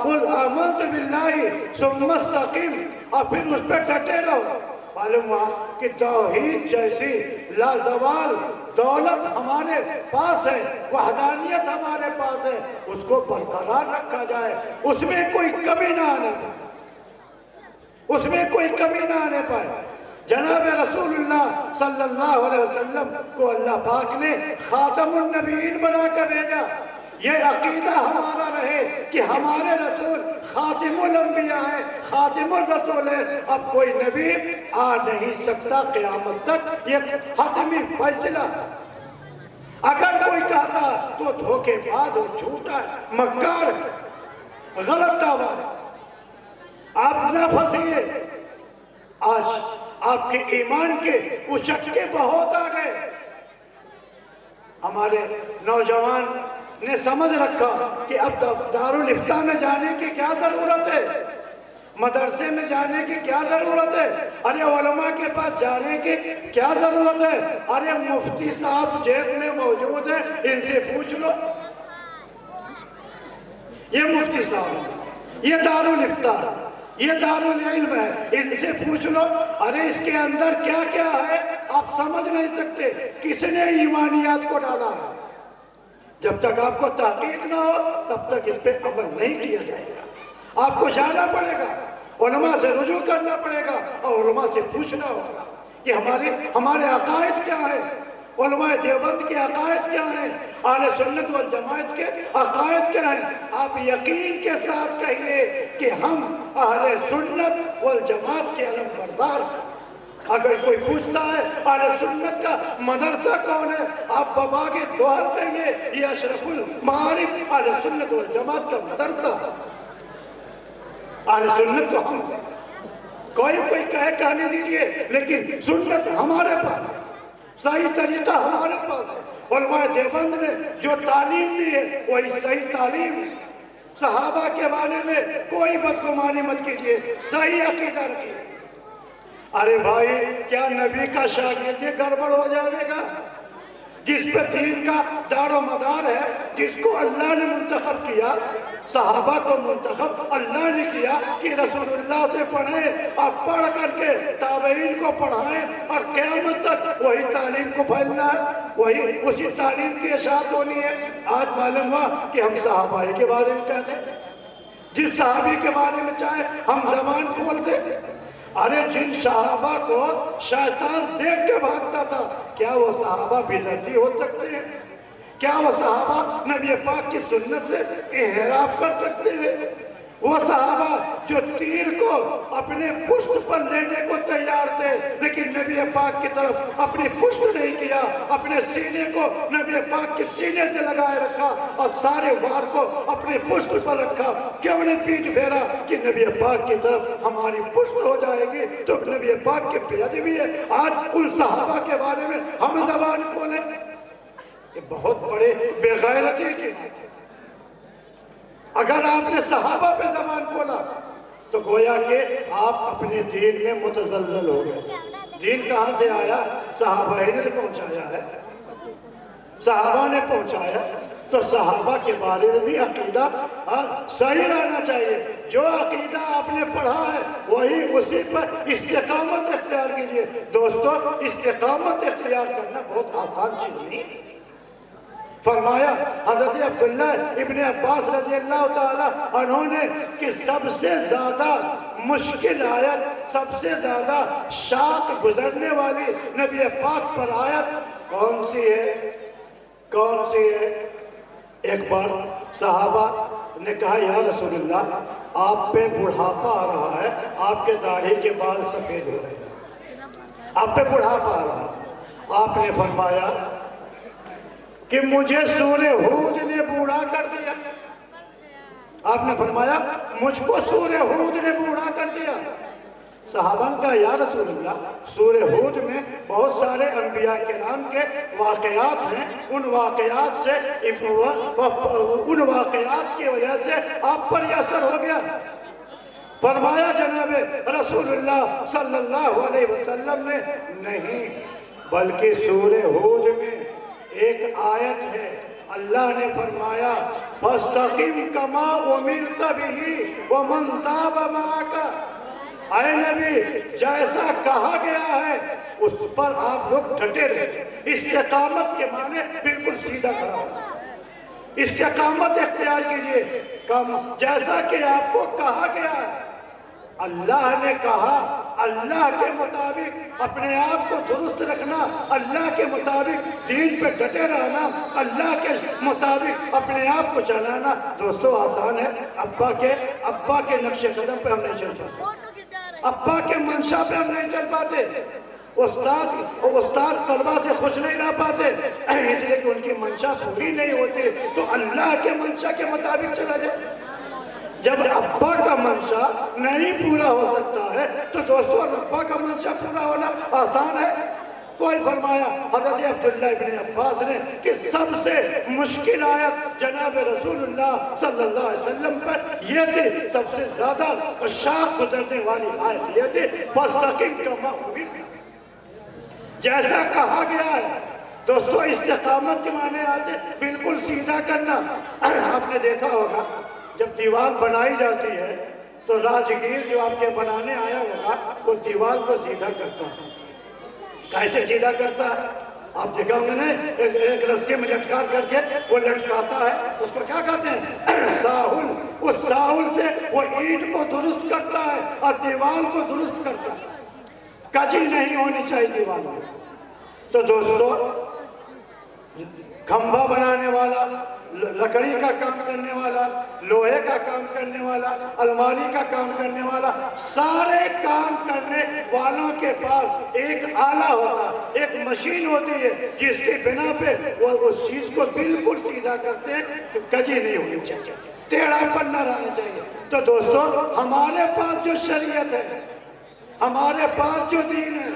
قل آمنت باللہ ثم استقم، اور پھر اس پہ ڈٹے رہو۔ معلوم ہوا کہ توحید جیسی لازوال دولت ہمارے پاس ہے، وحدانیت ہمارے پاس ہے، اس کو برقرار رکھا جائے، اس میں کوئی کمی نہ آنے پائے، اس میں کوئی کمی نہ آنے پائے۔ جناب رسول اللہ صلی اللہ علیہ وسلم کو اللہ پاک نے خاتم النبیین بنا کر بھیجا۔ یہ عقیدہ ہمارا رہے کہ ہمارے رسول خاتم الانبیاء ہیں، خاتم الرسول ہیں، اب کوئی نبی آ نہیں سکتا قیامت تک، یہ حتمی فیصلہ۔ اگر کوئی کہتا تو دھوکے باز ہو، جھوٹا ہے، مکار ہے، غلط دعویٰ ہے، آپ نہ پھنسیے۔ آج آپ کے ایمان کے اچھٹکے بہت آ گئے۔ ہمارے نوجوان نے سمجھ رکھا کہ اب دارالفتاء میں جانے کی کیا ضرورت ہے، مدرسے میں جانے کی کیا ضرورت ہے، ارے علماء کے پاس جانے کی کیا ضرورت ہے، ارے مفتی صاحب جیب میں موجود ہیں، ان سے پوچھ لو۔ یہ مفتی صاحب، یہ دارالفتاء، یہ دارالعلم ہے، ان سے پوچھ لو۔ ارے اس کے اندر کیا کیا ہے آپ سمجھ نہیں سکتے، کس نے ایمانیات کو ڈالا ہے۔ جب تک آپ کو تحقیق نہ ہو تب تک اس پہ عمل نہیں کیا جائے گا۔ آپ کو جانا پڑے گا، علماء سے رجوع کرنا پڑے گا اور علماء سے پوچھنا ہوگا کہ ہمارے عقائد کیا ہیں، علماء دیوبند کے عقائد کیا ہیں، اہل سنت والجماعت کے عقائد کیا ہیں۔ آپ یقین کے ساتھ کہیے کہ ہم اہل سنت والجماعت کے علم بردار ہیں۔ اگر کوئی پوچھتا ہے اہل سنت کا مدرسہ کون ہے، آپ بباغ دوحہ کہیے یہ اشرف المعارف اہل سنت والجماعت کا مدرسہ۔ اہل سنت تو ہم ہیں، کوئی کہنے دیجئے، لیکن سنت ہمارے پاس ہے، صحیح طریقہ ہمارے پاس ہے۔ علماء دیوبند نے جو تعلیم دی ہے وہی صحیح تعلیم ہے۔ صحابہ کے بارے میں کوئی بدگمانی مت کیجیے، صحیح عقیدہ رکھیے۔ ارے بھائی کیا نبی کا شاگرد گڑبڑ ہو جائے گا؟ جس پہ دین کا دار و مدار ہے، جس کو اللہ نے منتخب کیا، صحابہ کو منتخب اللہ نے کیا کہ رسول اللہ سے پڑھیں اور پڑھ کر کے تابعین کو پڑھائیں اور قیامت تک وہی تعلیم کو پھیلنا ہے، وہی اسی تعلیم کی اشاعت ہونی ہے۔ آج معلوم ہوا کہ ہم صحابہ کے بارے میں کہتے ہیں، جس صحابی کے بارے میں چاہے ہم زبان کھولتے۔ ارے جن صحابہ کو شیطان دیکھ کے بھاگتا تھا، کیا وہ صحابہ بدعتی ہو سکتے ہیں؟ کیا وہ صحابہ نبی پاک کی سنت سے انحراف کر سکتے ہیں؟ وہ صحابہ جو تیر کو اپنے پشت پر لینے کو تیار تھے لیکن نبی پاک کی طرف اپنی پشت نہیں کیا، اپنے سینے کو نبی پاک کے سینے سے لگائے رکھا اور سارے وار کو اپنے پشت پر رکھا۔ کیوں نے پیٹ پھیرا کہ نبی پاک کی طرف ہماری پشت ہو جائے گی تو نبی پاک کے پیادی بھی ہے۔ آج ان صحابہ کے بارے میں ہم زبان کھولیں، یہ بہت بڑے بے غیرتی کی بات ہے۔ اگر آپ نے صحابہ پہ زبان کھولا تو گویا کہ آپ اپنے دین میں متزلزل ہو گئے۔ دین کہاں سے آیا؟ صحابہ نے پہنچایا ہے، صحابہ نے پہنچایا، تو صحابہ کے بارے میں بھی عقیدہ صحیح رہنا چاہیے۔ جو عقیدہ آپ نے پڑھا ہے وہی اسی پر استقامت اختیار کیجیے۔ دوستو استقامت اختیار کرنا بہت آسان چیز نہیں۔ فرمایا حضرت عبداللہ ابن عباس رضی اللہ تعالیٰ عنہ نے کہ سب سے زیادہ مشکل آیت، سب سے زیادہ شاق گزرنے والی نبی پاک پر آیت کون سی ہے؟ کون سی ہے؟ ایک بار صحابہ نے کہا یا رسول اللہ آپ پہ بڑھاپا آ رہا ہے، آپ کے داڑھی کے بال سفید ہو رہے ہیں، آپ پہ بڑھاپا آ رہا ہے۔ آپ نے فرمایا کہ مجھے سورہ ہود نے بوڑھا کر دیا۔ آپ نے فرمایا مجھ کو سورہ ہود نے بوڑھا کر دیا۔ صحابہ نے کہا یا رسول اللہ سورہ ہود میں بہت سارے انبیاء کرام کے واقعات ہیں، ان واقعات کی وجہ سے آپ پر یہ اثر ہو گیا۔ فرمایا جناب رسول اللہ صلی اللہ علیہ وسلم نے نہیں، بلکہ سورہ ہود میں ایک آیت ہے، اللہ نے فرمایا فَاسْتَقِمْ كَمَا أُمِرْتَ بِهِ وَمَنْ تَابَ مَعَكَ۔ اے نبی جیسا کہا گیا ہے اس پر آپ لوگ ڈٹے رہے۔ استقامت کے معنی بالکل سیدھا کھڑا ہو، استقامت اختیار کیجئے، جیسا کہ آپ کو کہا گیا ہے۔ اللہ نے کہا اللہ کے مطابق اپنے آپ کو درست رکھنا، اللہ کے مطابق دین پہ ڈٹے رہنا، اللہ کے مطابق اپنے آپ کو چلانا دوستو آسان ہے۔ ابا کے نقش قدم پہ ہم نہیں چل پاتے، ابا کے منشا پہ ہم نہیں چل پاتے، استاد طلبہ سے خوش نہیں رہ پاتے اس لیے کہ ان کی منشا پوری نہیں ہوتی، تو اللہ کے منشا کے مطابق چلا جائے۔ جب ابا کا منشا نہیں پورا ہو سکتا ہے تو دوستوں ابا کا منشا پورا ہونا آسان ہے؟ کوئی فرمایا حضرت عبداللہ ابن عباس نے کہ سب سے مشکل آیت جناب رسول اللہ صلی اللہ علیہ وسلم پر یہ تھی، سب سے زیادہ شاق گزرنے والی آیت یہ تھی فَاسْتَقِمْ كَمَا أُمِرْتَ، جیسا کہا گیا ہے۔ دوستو استقامت کے معنی آتے بالکل سیدھا کرنا۔ آپ نے دیکھا ہوگا جب دیوار بنائی جاتی ہے تو راجگیر جو آپ کے بنانے آیا ہوگا وہ دیوار کو سیدھا کرتا ہے۔ کیسے سیدھا کرتا ہے؟ آپ دیکھا ہوں نے ایک رستے میں لٹکا کر کے وہ لٹکاتا ہے، اس کو کیا کہتے ہیں؟ ساہل۔ اس ساہل سے وہ اینٹ کو درست کرتا ہے اور دیوار کو درست کرتا ہے۔ کجی نہیں ہونی چاہیے دیوار میں۔ تو دوستو کھمبا بنانے والا، لکڑی کا کام کرنے والا، لوہے کا کام کرنے والا، الماری کا کام کرنے والا، سارے کام کرنے والوں کے پاس ایک آلہ ہوتا، ایک مشین ہوتی ہے جس کی بنا پہ وہ اس چیز کو بالکل سیدھا کرتے ہیں تو کجی نہیں ہونی چاہیے، ٹیڑھا پن نہ رہنا چاہیے۔ تو دوستو ہمارے پاس جو شریعت ہے، ہمارے پاس جو دین ہے،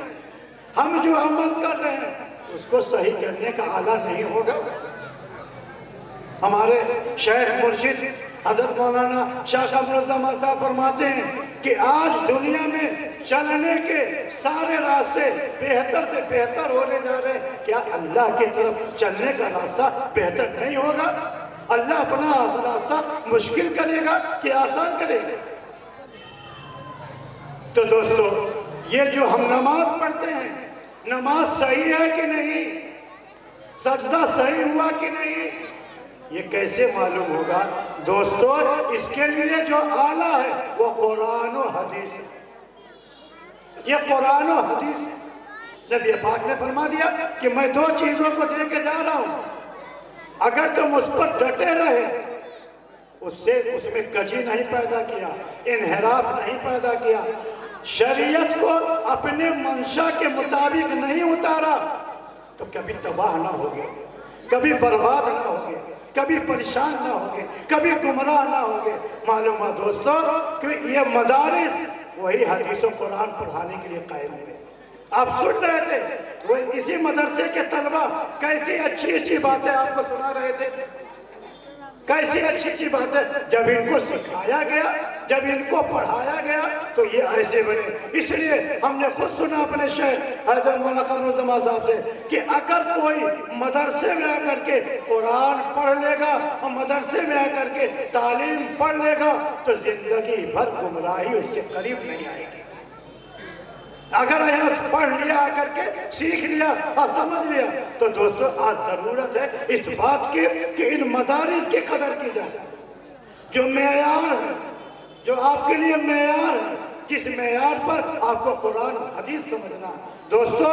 ہم جو عمل کر رہے ہیں اس کو صحیح کرنے کا آلہ نہیں ہوگا۔ ہمارے شیخ مرشد حضرت مولانا شاہ قمر الزمان صاحب فرماتے ہیں کہ آج دنیا میں چلنے کے سارے راستے بہتر سے بہتر ہونے جا رہے ہیں، کیا اللہ کی طرف چلنے کا راستہ بہتر نہیں ہوگا؟ اللہ اپنا راستہ مشکل کرے گا کہ آسان کرے گا؟ تو دوستو یہ جو ہم نماز پڑھتے ہیں، نماز صحیح ہے کہ نہیں، سجدہ صحیح ہوا کہ نہیں، یہ کیسے معلوم ہوگا؟ دوستو اس کے لیے جو آلہ ہے وہ قرآن و حدیث ہے۔ یہ قرآن و حدیث ہے۔ نبی پاک نے فرما دیا کہ میں دو چیزوں کو دے کے جا رہا ہوں، اگر تم اس پر ڈٹے رہے، اس میں کجی نہیں پیدا کیا، انحراف نہیں پیدا کیا، شریعت کو اپنے منشا کے مطابق نہیں اتارا تو کبھی تباہ نہ ہوگے، کبھی برباد نہ ہوگے، کبھی پریشان نہ ہوگے، کبھی گمراہ نہ ہوگے۔ معلوم ہے دوستو کہ یہ مدارس وہی حدیث و قرآن پڑھانے کے لیے قائم ہوئے۔ آپ سن رہے تھے وہ اسی مدرسے کے طلبہ کیسی اچھی اچھی باتیں آپ کو سنا رہے تھے، کیسی اچھی اچھی باتیں جب ان کو سکھایا گیا، جب ان کو پڑھایا گیا تو یہ ایسے بنے۔ اس لیے ہم نے خود سنا اپنے شیخ حضرت مولانا قمر الزمان صاحب سے کہ اگر کوئی مدرسے میں آ کر کے قرآن پڑھ لے گا اور مدرسے میں آ کر کے تعلیم پڑھ لے گا تو زندگی بھر گمراہی اس کے قریب نہیں آئے گی۔ اگر یہاں پڑھ لیا آ کر کے، سیکھ لیا اور سمجھ لیا تو دوستو آج ضرورت ہے اس بات کی کہ ان مدارس کی قدر کی جائے، جو معیار ہے، جو آپ کے لیے معیار ہے، جس معیار پر آپ کو قرآن و حدیث سمجھنا ہے۔ دوستو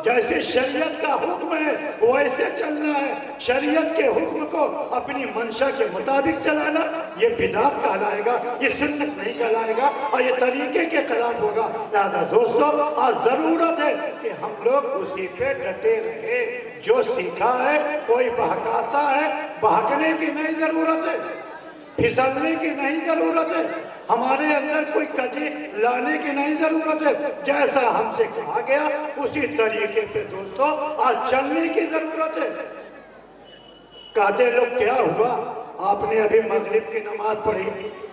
جیسے شریعت کا حکم ہے ویسے چلنا ہے، شریعت کے حکم کو اپنی منشا کے مطابق چلانا یہ بدعت کہلائے گا، یہ سنت نہیں کہلائے گا اور یہ طریقے کے خلاف ہوگا۔ لہذا دوستو آج ضرورت ہے کہ ہم لوگ اسی پہ ڈٹے رہے، جو سیکھا ہے کوئی بہکاتا ہے، بہکنے کی نہیں ضرورت ہے، پھسلنے کی نہیں ضرورت ہے، ہمارے اندر کوئی کجی لانے کی نہیں ضرورت ہے، جیسا ہم سے کہا گیا اسی طریقے پہ دوستو آج چلنے کی ضرورت ہے۔ کہتے لوگ کیا ہوا؟ آپ نے ابھی مغرب کی نماز پڑھی،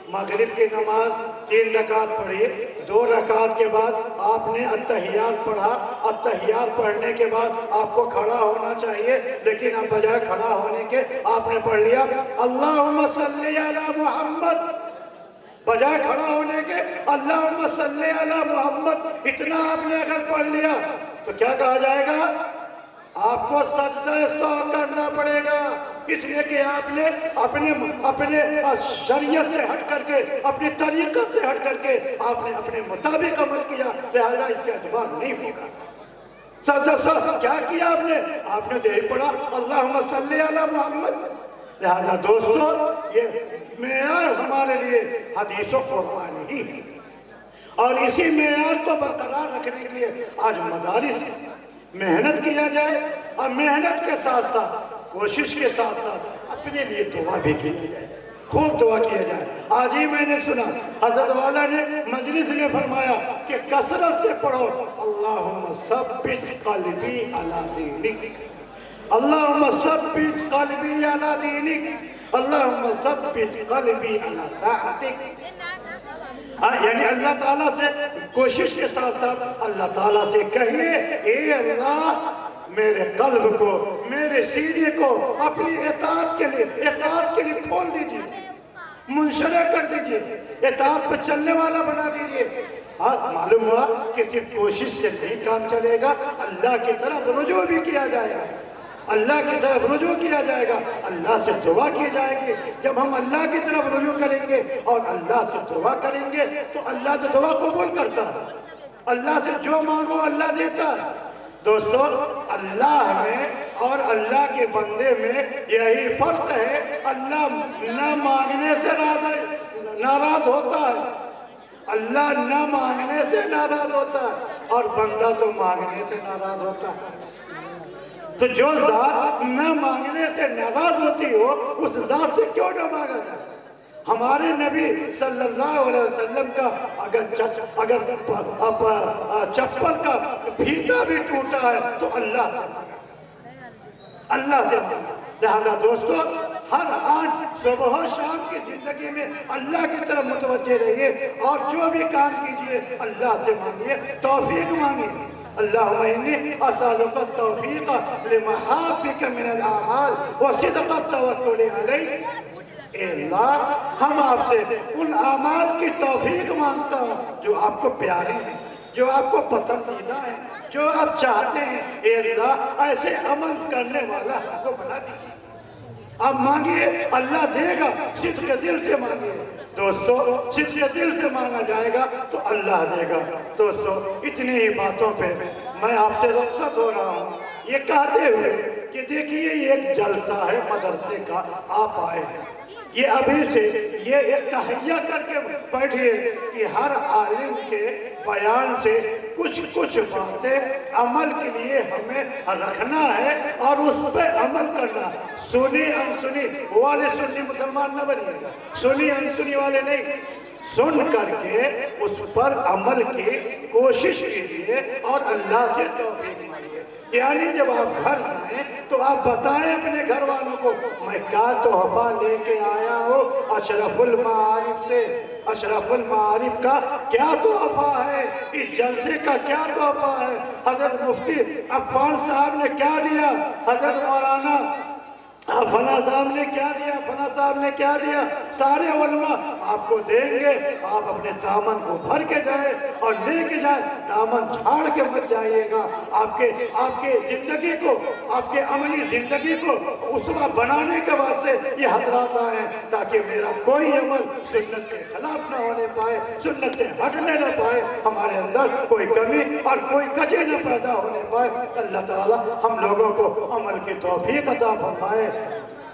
مغرب کی نماز 3 رکعت پڑھی، 2 رکعت کے بعد آپ نے التحیات پڑھا، التحیات پڑھنے کے بعد آپ کو کھڑا ہونا چاہیے لیکن اب بجائے کھڑا ہونے کے آپ نے پڑھ لیا اللہم صلی علی محمد، بجائے کھڑا ہونے کے اللہم صلی علی محمد، اتنا آپ نے اگر پڑھ لیا تو کیا کہا جائے گا؟ آپ کو سجدہ سہو کرنا پڑے گا، اس لیے کہ آپ نے اپنے شریعت سے ہٹ کر کے، اپنے طریقت سے ہٹ کر کے آپ نے اپنے مطابق عمل کیا، لہذا اس کا اعتبار نہیں ہوگا۔ سجدہ سہو کیا کیا آپ نے دے پڑھا اللہم صلی علی محمد۔ لہذا دوستو یہ معیار ہمارے لیے حدیث و قرآن ہی ہے، اور اسی معیار کو برقرار رکھنے کے لیے آج مدارس محنت کیا جائے، اور محنت کے ساتھ ساتھ کوشش کے ساتھ ساتھ اپنے لیے دعا بھی کیا جائے۔ خوب دعا کیا جائے. آج ہی میں نے سنا حضرت والا نے مجلس میں فرمایا کہ کثرت سے پڑھو اللہم ثبت قلبی علی دینک، اللہم ثبت قلبی علی دینک، اللہم ثبت قلبی علی طاعتک. یعنی اللہ تعالیٰ سے کوشش کے ساتھ ساتھ اللہ تعالیٰ سے کہیے اے اللہ میرے قلب کو، میرے سینے کو اپنی اطاعت کے لیے کھول دیجئے، منشرح کر دیجئے، اطاعت پر چلنے والا بنا دیجئے. معلوم ہوا کہ صرف کوشش سے نہیں کام چلے گا، اللہ کی طرف رجوع بھی کیا جائے گا، اللہ کی طرف رجوع کیا جائے گا، اللہ سے دعا کی جائے گی. جب ہم اللہ کی طرف رجوع کریں گے اور اللہ سے دعا کریں گے تو اللہ تو دعا قبول کرتا ہے. اللہ سے جو مانگو اللہ دیتا ہے. دوستو اللہ میں اور اللہ کے بندے میں یہی فرق ہے. اللہ نہ مانگنے سے ناراض ہوتا ہے، اللہ نہ مانگنے سے ناراض ہوتا ہے، اور بندہ تو مانگنے سے ناراض ہوتا ہے. تو جو ذات نہ مانگنے سے ناراض ہوتی ہو اس ذات سے کیوں نہ مانگا جائے؟ ہمارے نبی صلی اللہ علیہ وسلم کا اگر چپل کا پھیتا بھی ٹوٹا ہے تو اللہ سے مانگا. لہذا دوستو ہر آج صبح و شام کی زندگی میں اللہ کی طرف متوجہ رہیے اور جو بھی کام کیجئے اللہ سے مانگیے، توفیق مانگیے. اللہم انی اسألک التوفیق لمحابک من الاعمال وصدق التوکل علیک. اے اللہ ہم آپ سے ان اعمال کی توفیق مانگتا ہوں جو آپ کو پیارے ہیں، جو آپ کو پسندیدہ ہیں، جو آپ چاہتے ہیں. اے اللہ ایسے عمل کرنے والا ہم کو بنا دیجیے. آپ مانگیے اللہ دے گا، صدق دل سے مانگیے. دوستو صدق دل سے مانگا جائے گا تو اللہ دے گا. دوستو اتنی ہی باتوں پہ میں آپ سے رخصت ہو رہا ہوں یہ کہتے ہوئے کہ دیکھیے یہ ایک جلسہ ہے مدرسے کا، آپ آئے ہیں. یہ ابھی سے یہ ایک تہیہ کر کے بیٹھیے کہ ہر عالم کے بیان سے کچھ باتیں عمل کے لیے ہمیں رکھنا ہے اور اس پہ عمل کرنا. سنی انسنی والے سنی مسلمان نہ بنیے گا، سنی انسنی والے نہیں. سن کر کے اس پر عمل کی کوشش کیجیے اور اللہ سے توفیق مانگیے. یعنی جب آپ گھر جائیں تو آپ بتائیں اپنے گھر والوں کو میں کیا تحفہ لے کے آیا ہوں اشرف المعارف سے. اشرف المعارف کا کیا تحفہ ہے، اس جلسے کا کیا تحفہ ہے. حضرت مفتی عفان صاحب نے کیا دیا، حضرت مولانا فلاں صاحب نے کیا دیا، فلاں صاحب نے کیا دیا. سارے علماء آپ کو دیں گے. آپ اپنے دامن کو بھر کے جائیں اور لے کے جائیں، دامن جھاڑ کے مت جائیے گا. آپ کے زندگی کو، آپ کے عملی زندگی کو اسوہ بنانے کے واسطے یہ حضرات آئے ہیں تاکہ میرا کوئی عمل سنت کے خلاف نہ ہونے پائے، سنت سے ہٹنے نہ پائے، ہمارے اندر کوئی کمی اور کوئی کجے نہ پیدا ہونے پائے. اللہ تعالیٰ ہم لوگوں کو عمل کی توفیق عطا فرمائے.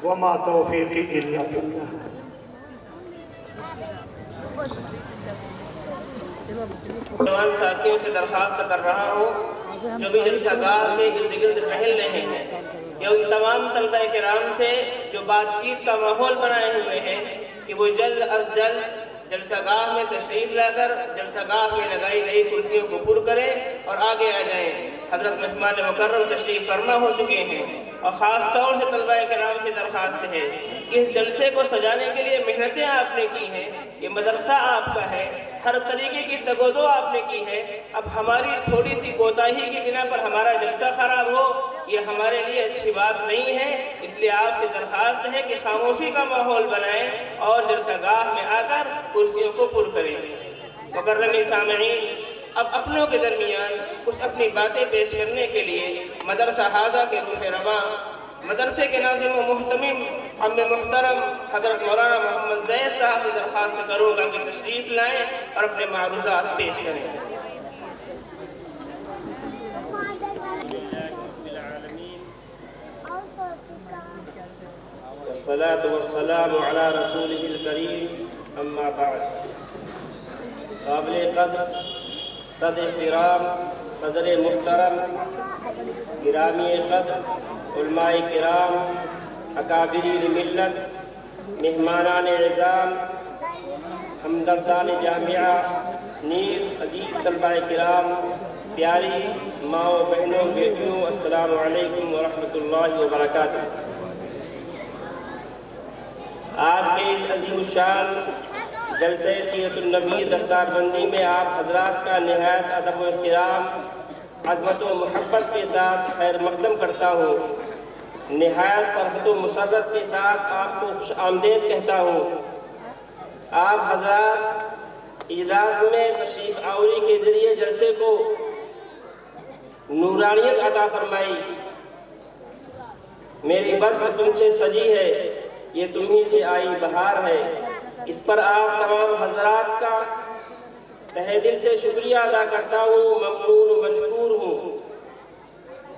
وما توفیقی الا باللہ. جوان ساتھیوں سے درخواست کر رہا ہوں جو بھی جلسہ گاہ کے ارد گرد ٹہل رہے ہیں کہ ان تمام طلبہ کرام سے جو بات چیت کا ماحول بنائے ہوئے ہیں کہ وہ جلد از جلد جلسہ گاہ میں تشریف لا کر جلسہ گاہ میں لگائی گئی کرسیوں کو پر کریں اور آگے آ جائیں. حضرت مہمان مکرم تشریف فرما ہو چکے ہیں اور خاص طور سے طلبہ کرام سے درخواست ہے کہ اس جلسے کو سجانے کے لیے محنتیں آپ نے کی ہیں. یہ مدرسہ آپ کا ہے، ہر طریقے کی تگودو آپ نے کی ہے. اب ہماری تھوڑی سی کوتاہی کی بنا پر ہمارا جلسہ خراب ہو یہ ہمارے لیے اچھی بات نہیں ہے. اس لیے آپ سے درخواست ہے کہ خاموشی کا ماحول بنائیں اور جلسہ گاہ میں آ کر کرسیوں کو پر کریں. مکرم سامعین، اب اپنوں کے درمیان کچھ اپنی باتیں پیش کرنے کے لیے مدرسہ حاضہ کے روح رواں مدرسے کے ناظم و محتمم عم محترم حضرت مولانا محمد زید صاحب سے درخواست کروں گا کہ تشریف لائیں اور اپنے معروضات پیش کریں. والصلاة والسلام على رسوله الكريم اما بعد. قابل قدر صدر کرام، صدر محترم، گرامی قدر علماء کرام، اکابرین ملت، مہمانان نظام، ہمدردان جامعہ، نیز عزیز طلبہ کرام، پیاری ماؤں بہنوں بیٹیوں، السلام علیکم ورحمۃ اللہ وبرکاتہ۔ آج کے اس عظیم الشان جلسہ سیرت النبی دستار بندی میں آپ حضرات کا نہایت ادب و احترام، عظمت و محبت کے ساتھ خیر مقدم کرتا ہوں۔ نہایت فرحت و مسرت کے ساتھ آپ کو خوش آمدید کہتا ہوں۔ آپ حضرات اجلاس میں تشریف آوری کے ذریعے جلسے کو نورانیت عطا فرمائی۔ میری بزم تم سے سجی ہے، یہ تمہیں سے آئی بہار ہے۔ اس پر آپ تمام حضرات کا تہہ دل سے شکریہ ادا کرتا ہوں، ممنون و مشکور ہوں،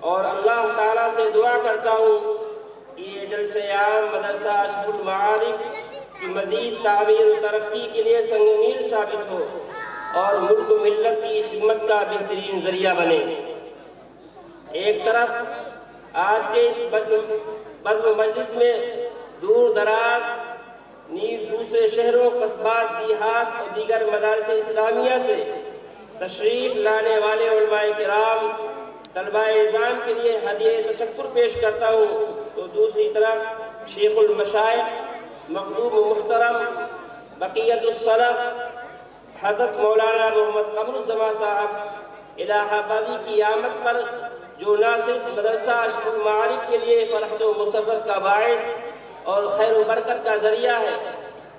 اور اللہ تعالیٰ سے دعا کرتا ہوں کہ یہ جلسہ عام مدرسہ اشرف المعارف کی مزید تعمیر و ترقی کے لیے سنگ میل ثابت ہو اور ملک و ملت کی خدمت کا بہترین ذریعہ بنے۔ ایک طرف آج کے اس بزم مجلس میں دور دراز نیز دوسرے شہروں، قصبات، دیہات اور دیگر مدارس اسلامیہ سے تشریف لانے والے علماء کرام، طلبہ اعزام کے لیے ہدیہ تشکر پیش کرتا ہوں، تو دوسری طرف شیخ المشائخ مخدوم و محترم بقیت السلف حضرت مولانا محمد قمر الزمان صاحب الہ آبادی کی آمد پر، جو نہ صرف مدرسہ اشرف المعارف کے لیے فرحت و مسرت کا باعث اور خیر و برکت کا ذریعہ ہے،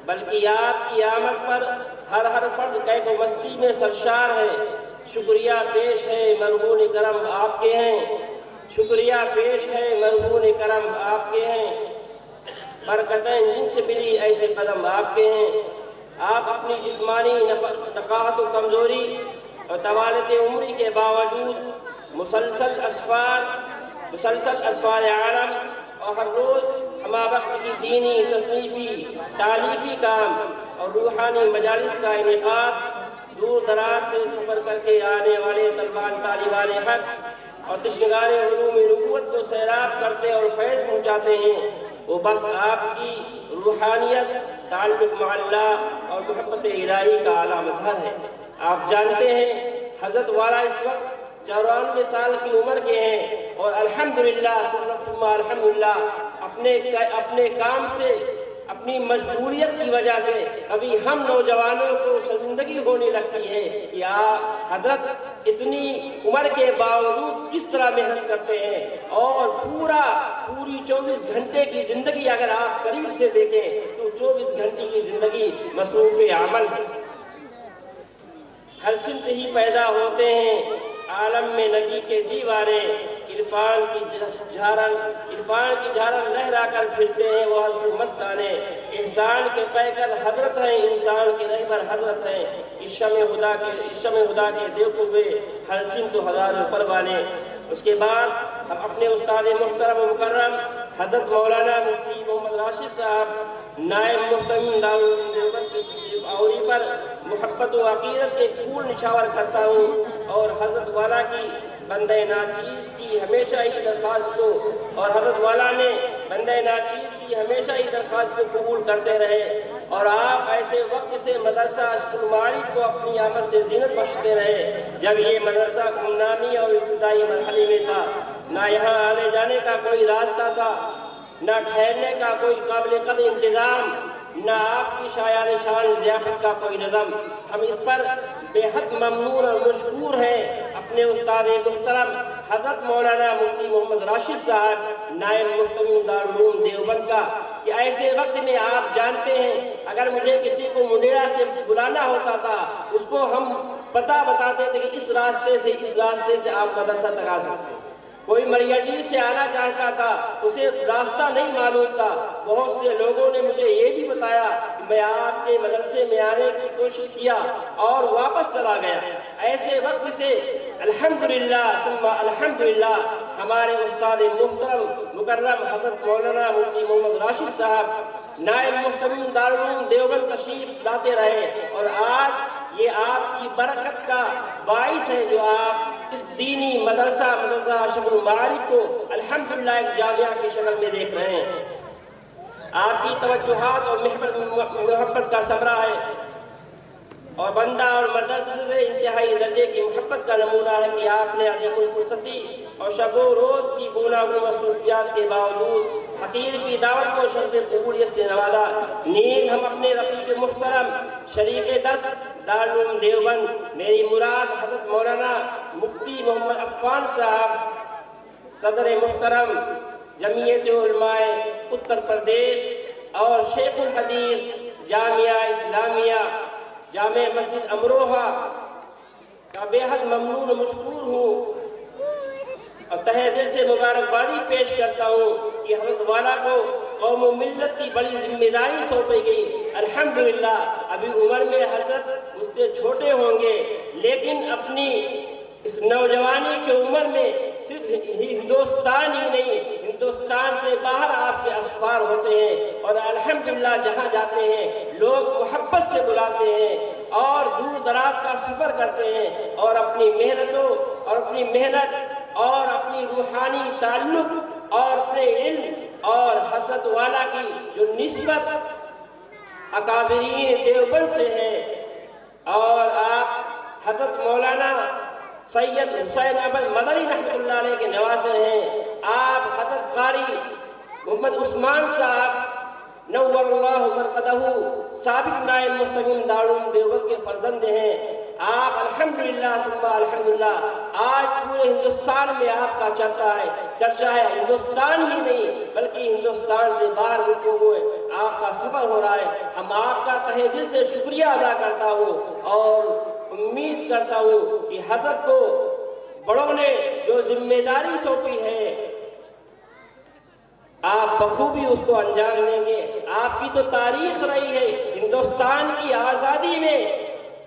بلکہ آپ کی آمد پر ہر فرد کیف و مستی میں سرشار ہے۔ شکریہ پیش ہے، مرہون کرم آپ کے ہیں، شکریہ پیش ہے، مرہون کرم آپ کے ہیں، برکتیں جن سے ملی ایسے قدم آپ کے ہیں۔ آپ اپنی جسمانی نقاہت و کمزوری اور طوالت عمری کے باوجود مسلسل اسفار عالم اور ہر روز ہما وقت کی دینی، تصنیفی، تعلیفی کام اور روحانی مجالس کا انعقاد، دور دراز سے سفر کر کے آنے والے طلباء طالبان حق اور تشنگان علوم نبوت کو سیراب کرتے اور فیض پہنچاتے ہیں، وہ بس آپ کی روحانیت، تعلق مع اللہ اور محبت الہی کا اعلیٰ مظہر ہے۔ آپ جانتے ہیں حضرت والا اس وقت 94 سال کی عمر کے ہیں، اور الحمدللہ ثم الحمدللہ اپنے کام سے، اپنی مجبوریت کی وجہ سے ابھی ہم نوجوانوں کو شرمندگی ہونے لگتی ہے کہ حضرت اتنی عمر کے باوجود کس طرح محنت کرتے ہیں، اور پوری 24 گھنٹے کی زندگی اگر آپ قریب سے دیکھیں تو 24 گھنٹے کی زندگی مصروف عمل ہے۔ ہر صنف ہی پیدا ہوتے ہیں عالم میں نبی کے دیوانے، عرفان کی جھارن لہرا کر پھرتے ہیں وہ حضرت مستانے، انسان کے پیکر حضرت ہیں، انسان کے رہبر حضرت ہیں، اس شمع خدا کے دیکھو ہوئے ہر صنف و ہزار پروانے۔ اس کے بعد ہم اپنے استاد محترم و مکرم حضرت مولانا مفتی محمد راشد صاحب نائب محتمین دارالعلوم دیوبند کی تشریف آوری پر محبت و عقیدت کے پھول نچھاور کرتا ہوں، اور حضرت والا کی بندہ ناچیز کی ہمیشہ ہی درخواست کو، اور حضرت والا نے بندہ ناچیز کی ہمیشہ ہی درخواست کو قبول کرتے رہے، اور آپ ایسے وقت سے مدرسہ اشرف المعارف کو اپنی آمد سے زینت بخشتے رہے جب یہ مدرسہ گمنامی اور ابتدائی مرحلے میں تھا، نہ یہاں آنے جانے کا کوئی راستہ تھا، نہ ٹھہرنے کا کوئی قابل قدر انتظام، نہ آپ کی شایان شان ضیافت کا کوئی نظم۔ ہم اس پر بے حد ممنون اور مشکور ہیں اپنے استاد محترم حضرت مولانا مفتی محمد راشد صاحب نائب محتمین دارالعلوم دیوبند کا، کہ ایسے وقت میں آپ جانتے ہیں اگر مجھے کسی کو منڈیرا سے بلانا ہوتا تھا، اس کو ہم پتہ بتاتے تھے کہ اس راستے سے آپ مدرسہ تک آ سکتے ہیں۔ کوئی مریاڈی سے آنا چاہتا تھا، اسے راستہ نہیں معلوم تھا، بہت سے لوگوں نے مجھے یہ بھی بتایا کہ میں آپ کے مدرسے میں آنے کی کوشش کیا اور واپس چلا گیا۔ ایسے وقت سے الحمدللہ ثم الحمدللہ ہمارے استاد محترم مکرم حضرت مولانا مفتی محمد راشد صاحب نائب محتمین دارالعلوم دیوبند تشریف لاتے رہے، اور آج یہ آپ کی برکت کا باعث ہے جو آپ اس دینی مدرسہ اشرف المعارف کو الحمدللہ ایک جامعہ کی شکل میں دیکھ رہے ہیں۔ آپ کی توجہات اور محبت کا ثمرہ ہے، اور بندہ اور مدرسے سے انتہائی درجے کی محبت کا نمونہ ہے کہ آپ نے عدم الفرصتی اور شب و روز کی گوناگون مصروفیات کے باوجود حقیر کی دعوت کو شرف قبولیت سے نوازا۔ نیز ہم اپنے رفیق محترم شریک درس دارالعلوم دیوبند میری مراد حضرت مولانا مفتی محمد عفان صاحب صدر محترم جمعیت علماء اتر پردیش اور شیخ الحدیث جامعہ اسلامیہ جامع مسجد امروہہ کا بے حد ممنون و مشکور ہوں اور تہہ دل سے مبارکبادی پیش کرتا ہوں کہ حضرت والا کو قوم و ملت کی بڑی ذمہ داری سونپی گئی۔ الحمدللہ ابھی عمر میں حضرت مجھ سے چھوٹے ہوں گے، لیکن اپنی اس نوجوانی کی عمر میں صرف ہندوستان ہی نہیں، ہندوستان سے باہر آپ کے اسفار ہوتے ہیں، اور الحمدللہ جہاں جاتے ہیں لوگ محبت سے بلاتے ہیں اور دور دراز کا سفر کرتے ہیں، اور اپنی محنتوں اور اپنی محنت اور اپنی روحانی تعلق اور اپنے علم اور حضرت والا کی جو نسبت اکابرین دیوبند سے ہے، اور آپ حضرت مولانا سید حسین احمد مدنی رحمۃ اللہ علیہ کے نواسے ہیں، آپ حضرت قاری محمد عثمان صاحب نور اللہ مرقدہ سابق نائب محتمم دارالعلوم دیوبند کے فرزند ہیں۔ آپ الحمدللہ ثم الحمدللہ آج پورے ہندوستان میں آپ کا چرچا ہے، ہندوستان ہی نہیں بلکہ ہندوستان سے باہر ملکوں میں آپ کا سفر ہو رہا ہے۔ ہم آپ کا تہہ دل سے شکریہ ادا کرتا ہوں اور امید کرتا ہوں کہ حضرت کو بڑوں نے جو ذمہ داری سونپی ہے آپ بخوبی اس کو انجام دیں گے۔ آپ کی تو تاریخ رہی ہے، ہندوستان کی آزادی میں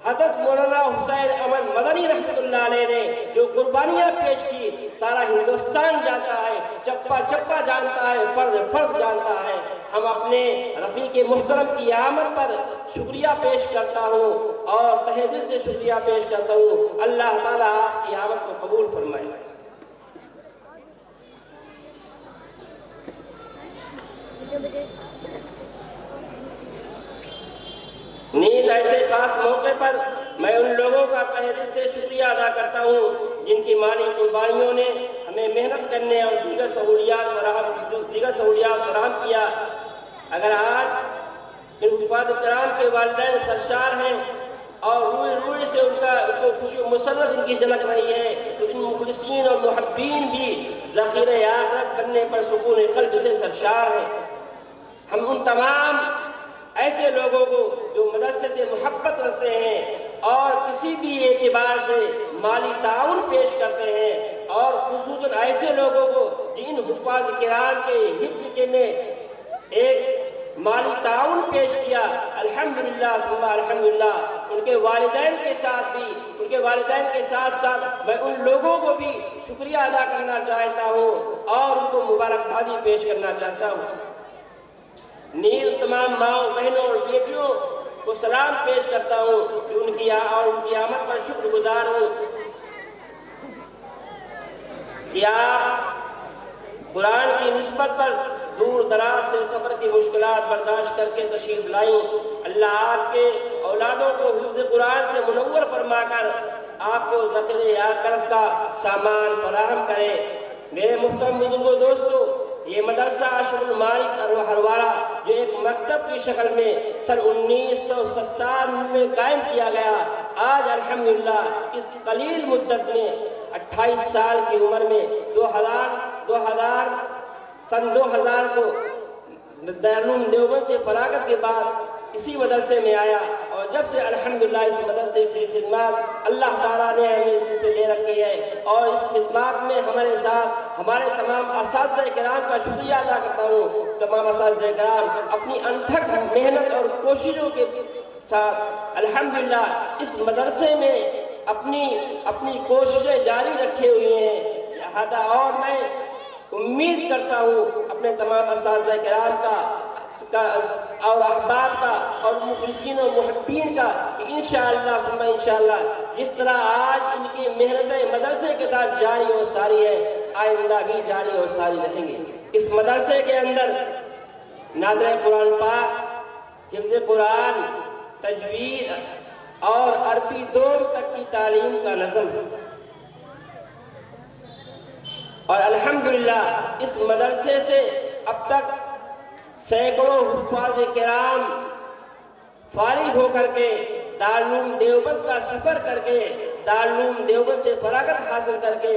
حضرت مولانا حسین احمد مدنی رحمۃ اللہ علیہ نے جو قربانیاں پیش کی سارا ہندوستان جانتا ہے، چپا چپا جانتا ہے، فرد فرد جانتا ہے۔ ہم اپنے رفیق محترم کی آمد پر شکریہ پیش کرتا ہوں اور تہہ دل سے شکریہ پیش کرتا ہوں۔ اللہ تعالیٰ آپ کی آمد کو قبول فرمائے۔ نیز ایسے خاص موقع پر میں ان لوگوں کا تہہ دل سے شکریہ ادا کرتا ہوں جن کی مالی قربانیوں نے ہمیں محنت کرنے اور دیگر سہولیات فراہم کیا۔ اگر آج ان حفاظ کرام کے والدین سرشار ہیں اور روئے روئے سے ان کو خوشی و مسرت ان کی جھلک رہی ہے، تو ان مخلصین اور محبین بھی ذخیرہ آخرت بننے پر سکون قلب سے سرشار ہیں۔ ہم ان تمام ایسے لوگوں کو جو مدرسے سے محبت رکھتے ہیں اور کسی بھی اعتبار سے مالی تعاون پیش کرتے ہیں، اور خصوصاً ایسے لوگوں کو جن حفاظ کرام کے حفظ کے میں ایک مالی تعاون پیش کیا، الحمدللہ ثم الحمدللہ ان کے والدین کے ساتھ ساتھ میں ان لوگوں کو بھی شکریہ ادا کرنا چاہتا ہوں اور ان کو مبارکبادی پیش کرنا چاہتا ہوں۔ نیز تمام ماؤں بہنوں اور بیٹیوں کو سلام پیش کرتا ہوں کہ ان کی آمد پر شکر گزار ہوں کہ آپ قرآن کی نسبت پر دور دراز سے سفر کی مشکلات برداشت کر کے تشریف لائیں۔ اللہ آپ کے اولادوں کو حفظ قرآن سے منور فرما کر آپ کو ذخیرہ آخرت کا سامان فراہم کرے۔ میرے محترم بزرگوں دوستو، یہ مدرسہ اشرف المعارف ہروارہ جو ایک مکتب کی شکل میں سن 1957 میں قائم کیا گیا، آج الحمدللہ اس قلیل مدت میں 28 سال کی عمر میں سن 2000 کو دارالعلوم دیوبند سے فراغت کے بعد اسی مدرسے میں آیا، اور جب سے الحمدللہ اس مدرسے کی خدمات اللہ تعالیٰ نے ہمیں لے رکھی ہے، اور اس خدمات میں ہمارے ساتھ ہمارے تمام اساتذہ کرام کا شکریہ ادا کرتا ہوں۔ تمام اساتذہ کرام اپنی انتھک محنت اور کوششوں کے ساتھ الحمدللہ اس مدرسے میں اپنی کوششیں جاری رکھے ہوئے ہیں، اور میں امید کرتا ہوں اپنے تمام اساتذہ کرام کا اور احباب کا اور مخلصین و محبین کا کہ انشاءاللہ ثم انشاءاللہ جس طرح آج ان کی محنتیں مدرسے کے ساتھ جاری و ساری ہے، آئندہ بھی جاری و ساری رہیں گے۔ اس مدرسے کے اندر ناظرہ قرآن پاک، حفظ قرآن، تجوید اور عربی دور تک کی تعلیم کا نظم، اور الحمدللہ اس مدرسے سے اب تک سینکڑوں حفاظ کرام فارغ ہو کر کے دارالعلوم دیوبند کا سفر کر کے دارالعلوم دیوبند سے فراغت حاصل کر کے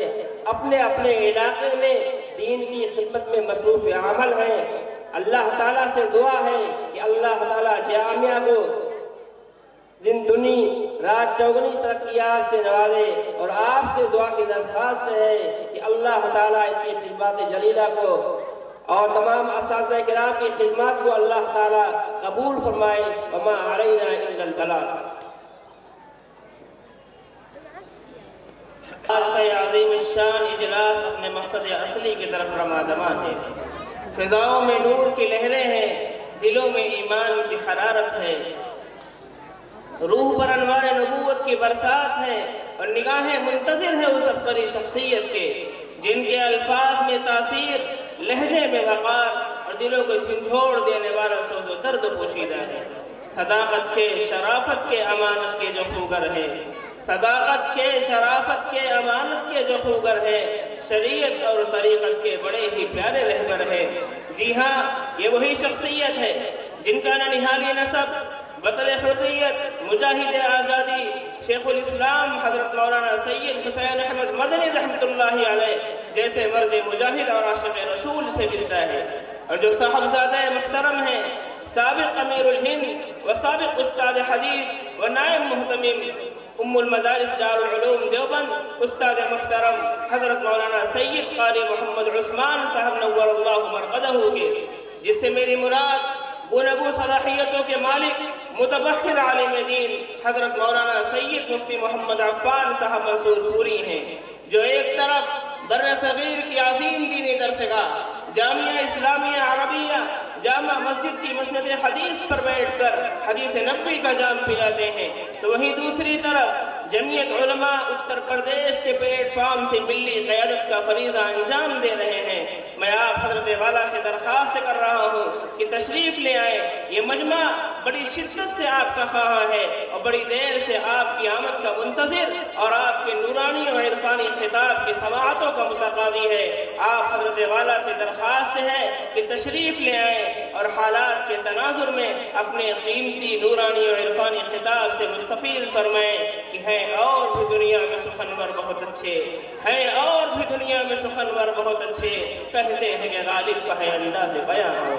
اپنے اپنے علاقے میں دین کی خدمت میں مصروف عمل ہیں۔ اللہ تعالیٰ سے دعا ہے کہ اللہ تعالیٰ جامعہ کو دن دنی رات چوگنی ترقیات سے نوازے، اور آپ سے دعا کی درخواست ہے کہ اللہ تعالیٰ ان کی خدمات جلیلہ کو اور تمام اساتذہ کرام کی خدمات کو اللہ تعالیٰ قبول فرمائے۔ وما علینا الا البلاغ۔ آج کا یہ عظیم الشان اجلاس اپنے مقصد اصلی کی طرف رمادمان ہے۔ فضاؤں میں نور کی لہریں ہیں، دلوں میں ایمان کی حرارت ہے، روح پر انوار نبوت کی برسات ہے، اور نگاہیں منتظر ہیں اس عبقری شخصیت کے جن کے الفاظ میں تاثیر، لہجے میں وقار اور دلوں کو جھنجھوڑ دینے والا سوز و درد پوشیدہ ہے۔ صداقت کے، شرافت کے، امانت کے جو خوگر ہے، صداقت کے، شرافت کے، امانت کے جو خوگر ہے، شریعت اور طریقت کے بڑے ہی پیارے رہبر ہے۔ جی ہاں، یہ وہی شخصیت ہے جن کا ننہالی نسب، بطل حریت، مجاہد آزادی، شیخ الاسلام حضرت مولانا سید حسین احمد مدنی رحمۃ اللہ علیہ جیسے مرد مجاہد اور عاشق رسول سے ملتا ہے، اور جو صاحبزادہ محترم ہیں، سابق امیر الہند و سابق استاد حدیث و نائب محتمم ام المدارس دارالعلوم دیوبند استاد محترم حضرت مولانا سید قاری محمد عثمان صاحب نور اللہ مرقدہ کے، جس سے میری مراد بونبو صلاحیتوں کے مالک متبحر عالم دین حضرت مولانا سید مفتی محمد عفان صاحب منصور پوری ہیں، جو ایک طرف بر صغیر کی عظیم دینی درسگاہ جامعہ اسلامیہ عربیہ جامع مسجد کی مسند حدیث پر بیٹھ کر حدیث نبوی کا جام پلاتے ہیں، تو وہیں دوسری طرف جمعیت علماء اتر پردیش کے پلیٹ فارم سے ملی قیادت کا فریضہ انجام دے رہے ہیں۔ میں آپ حضرت والا سے درخواست کر رہا ہوں کہ تشریف لے آئیں، یہ مجمع بڑی شدت سے آپ کا خواہاں ہے اور بڑی دیر سے آپ کی آمد کا منتظر اور آپ کے نورانی اور عرفانی خطاب کی سماعتوں کا متقاضی ہے۔ آپ حضرت والا سے درخواست ہے کہ تشریف لے آئیں اور حالات کے تناظر میں اپنے قیمتی نورانی اور عرفانی خطاب سے مستفید فرمائیں کہ ہیں اور بھی دنیا میں سخنور بہت اچھے، ہیں اور بھی دنیا میں سخنور بہت اچھے، کہتے ہیں کہ غالب کا ہے انداز بیان ہو۔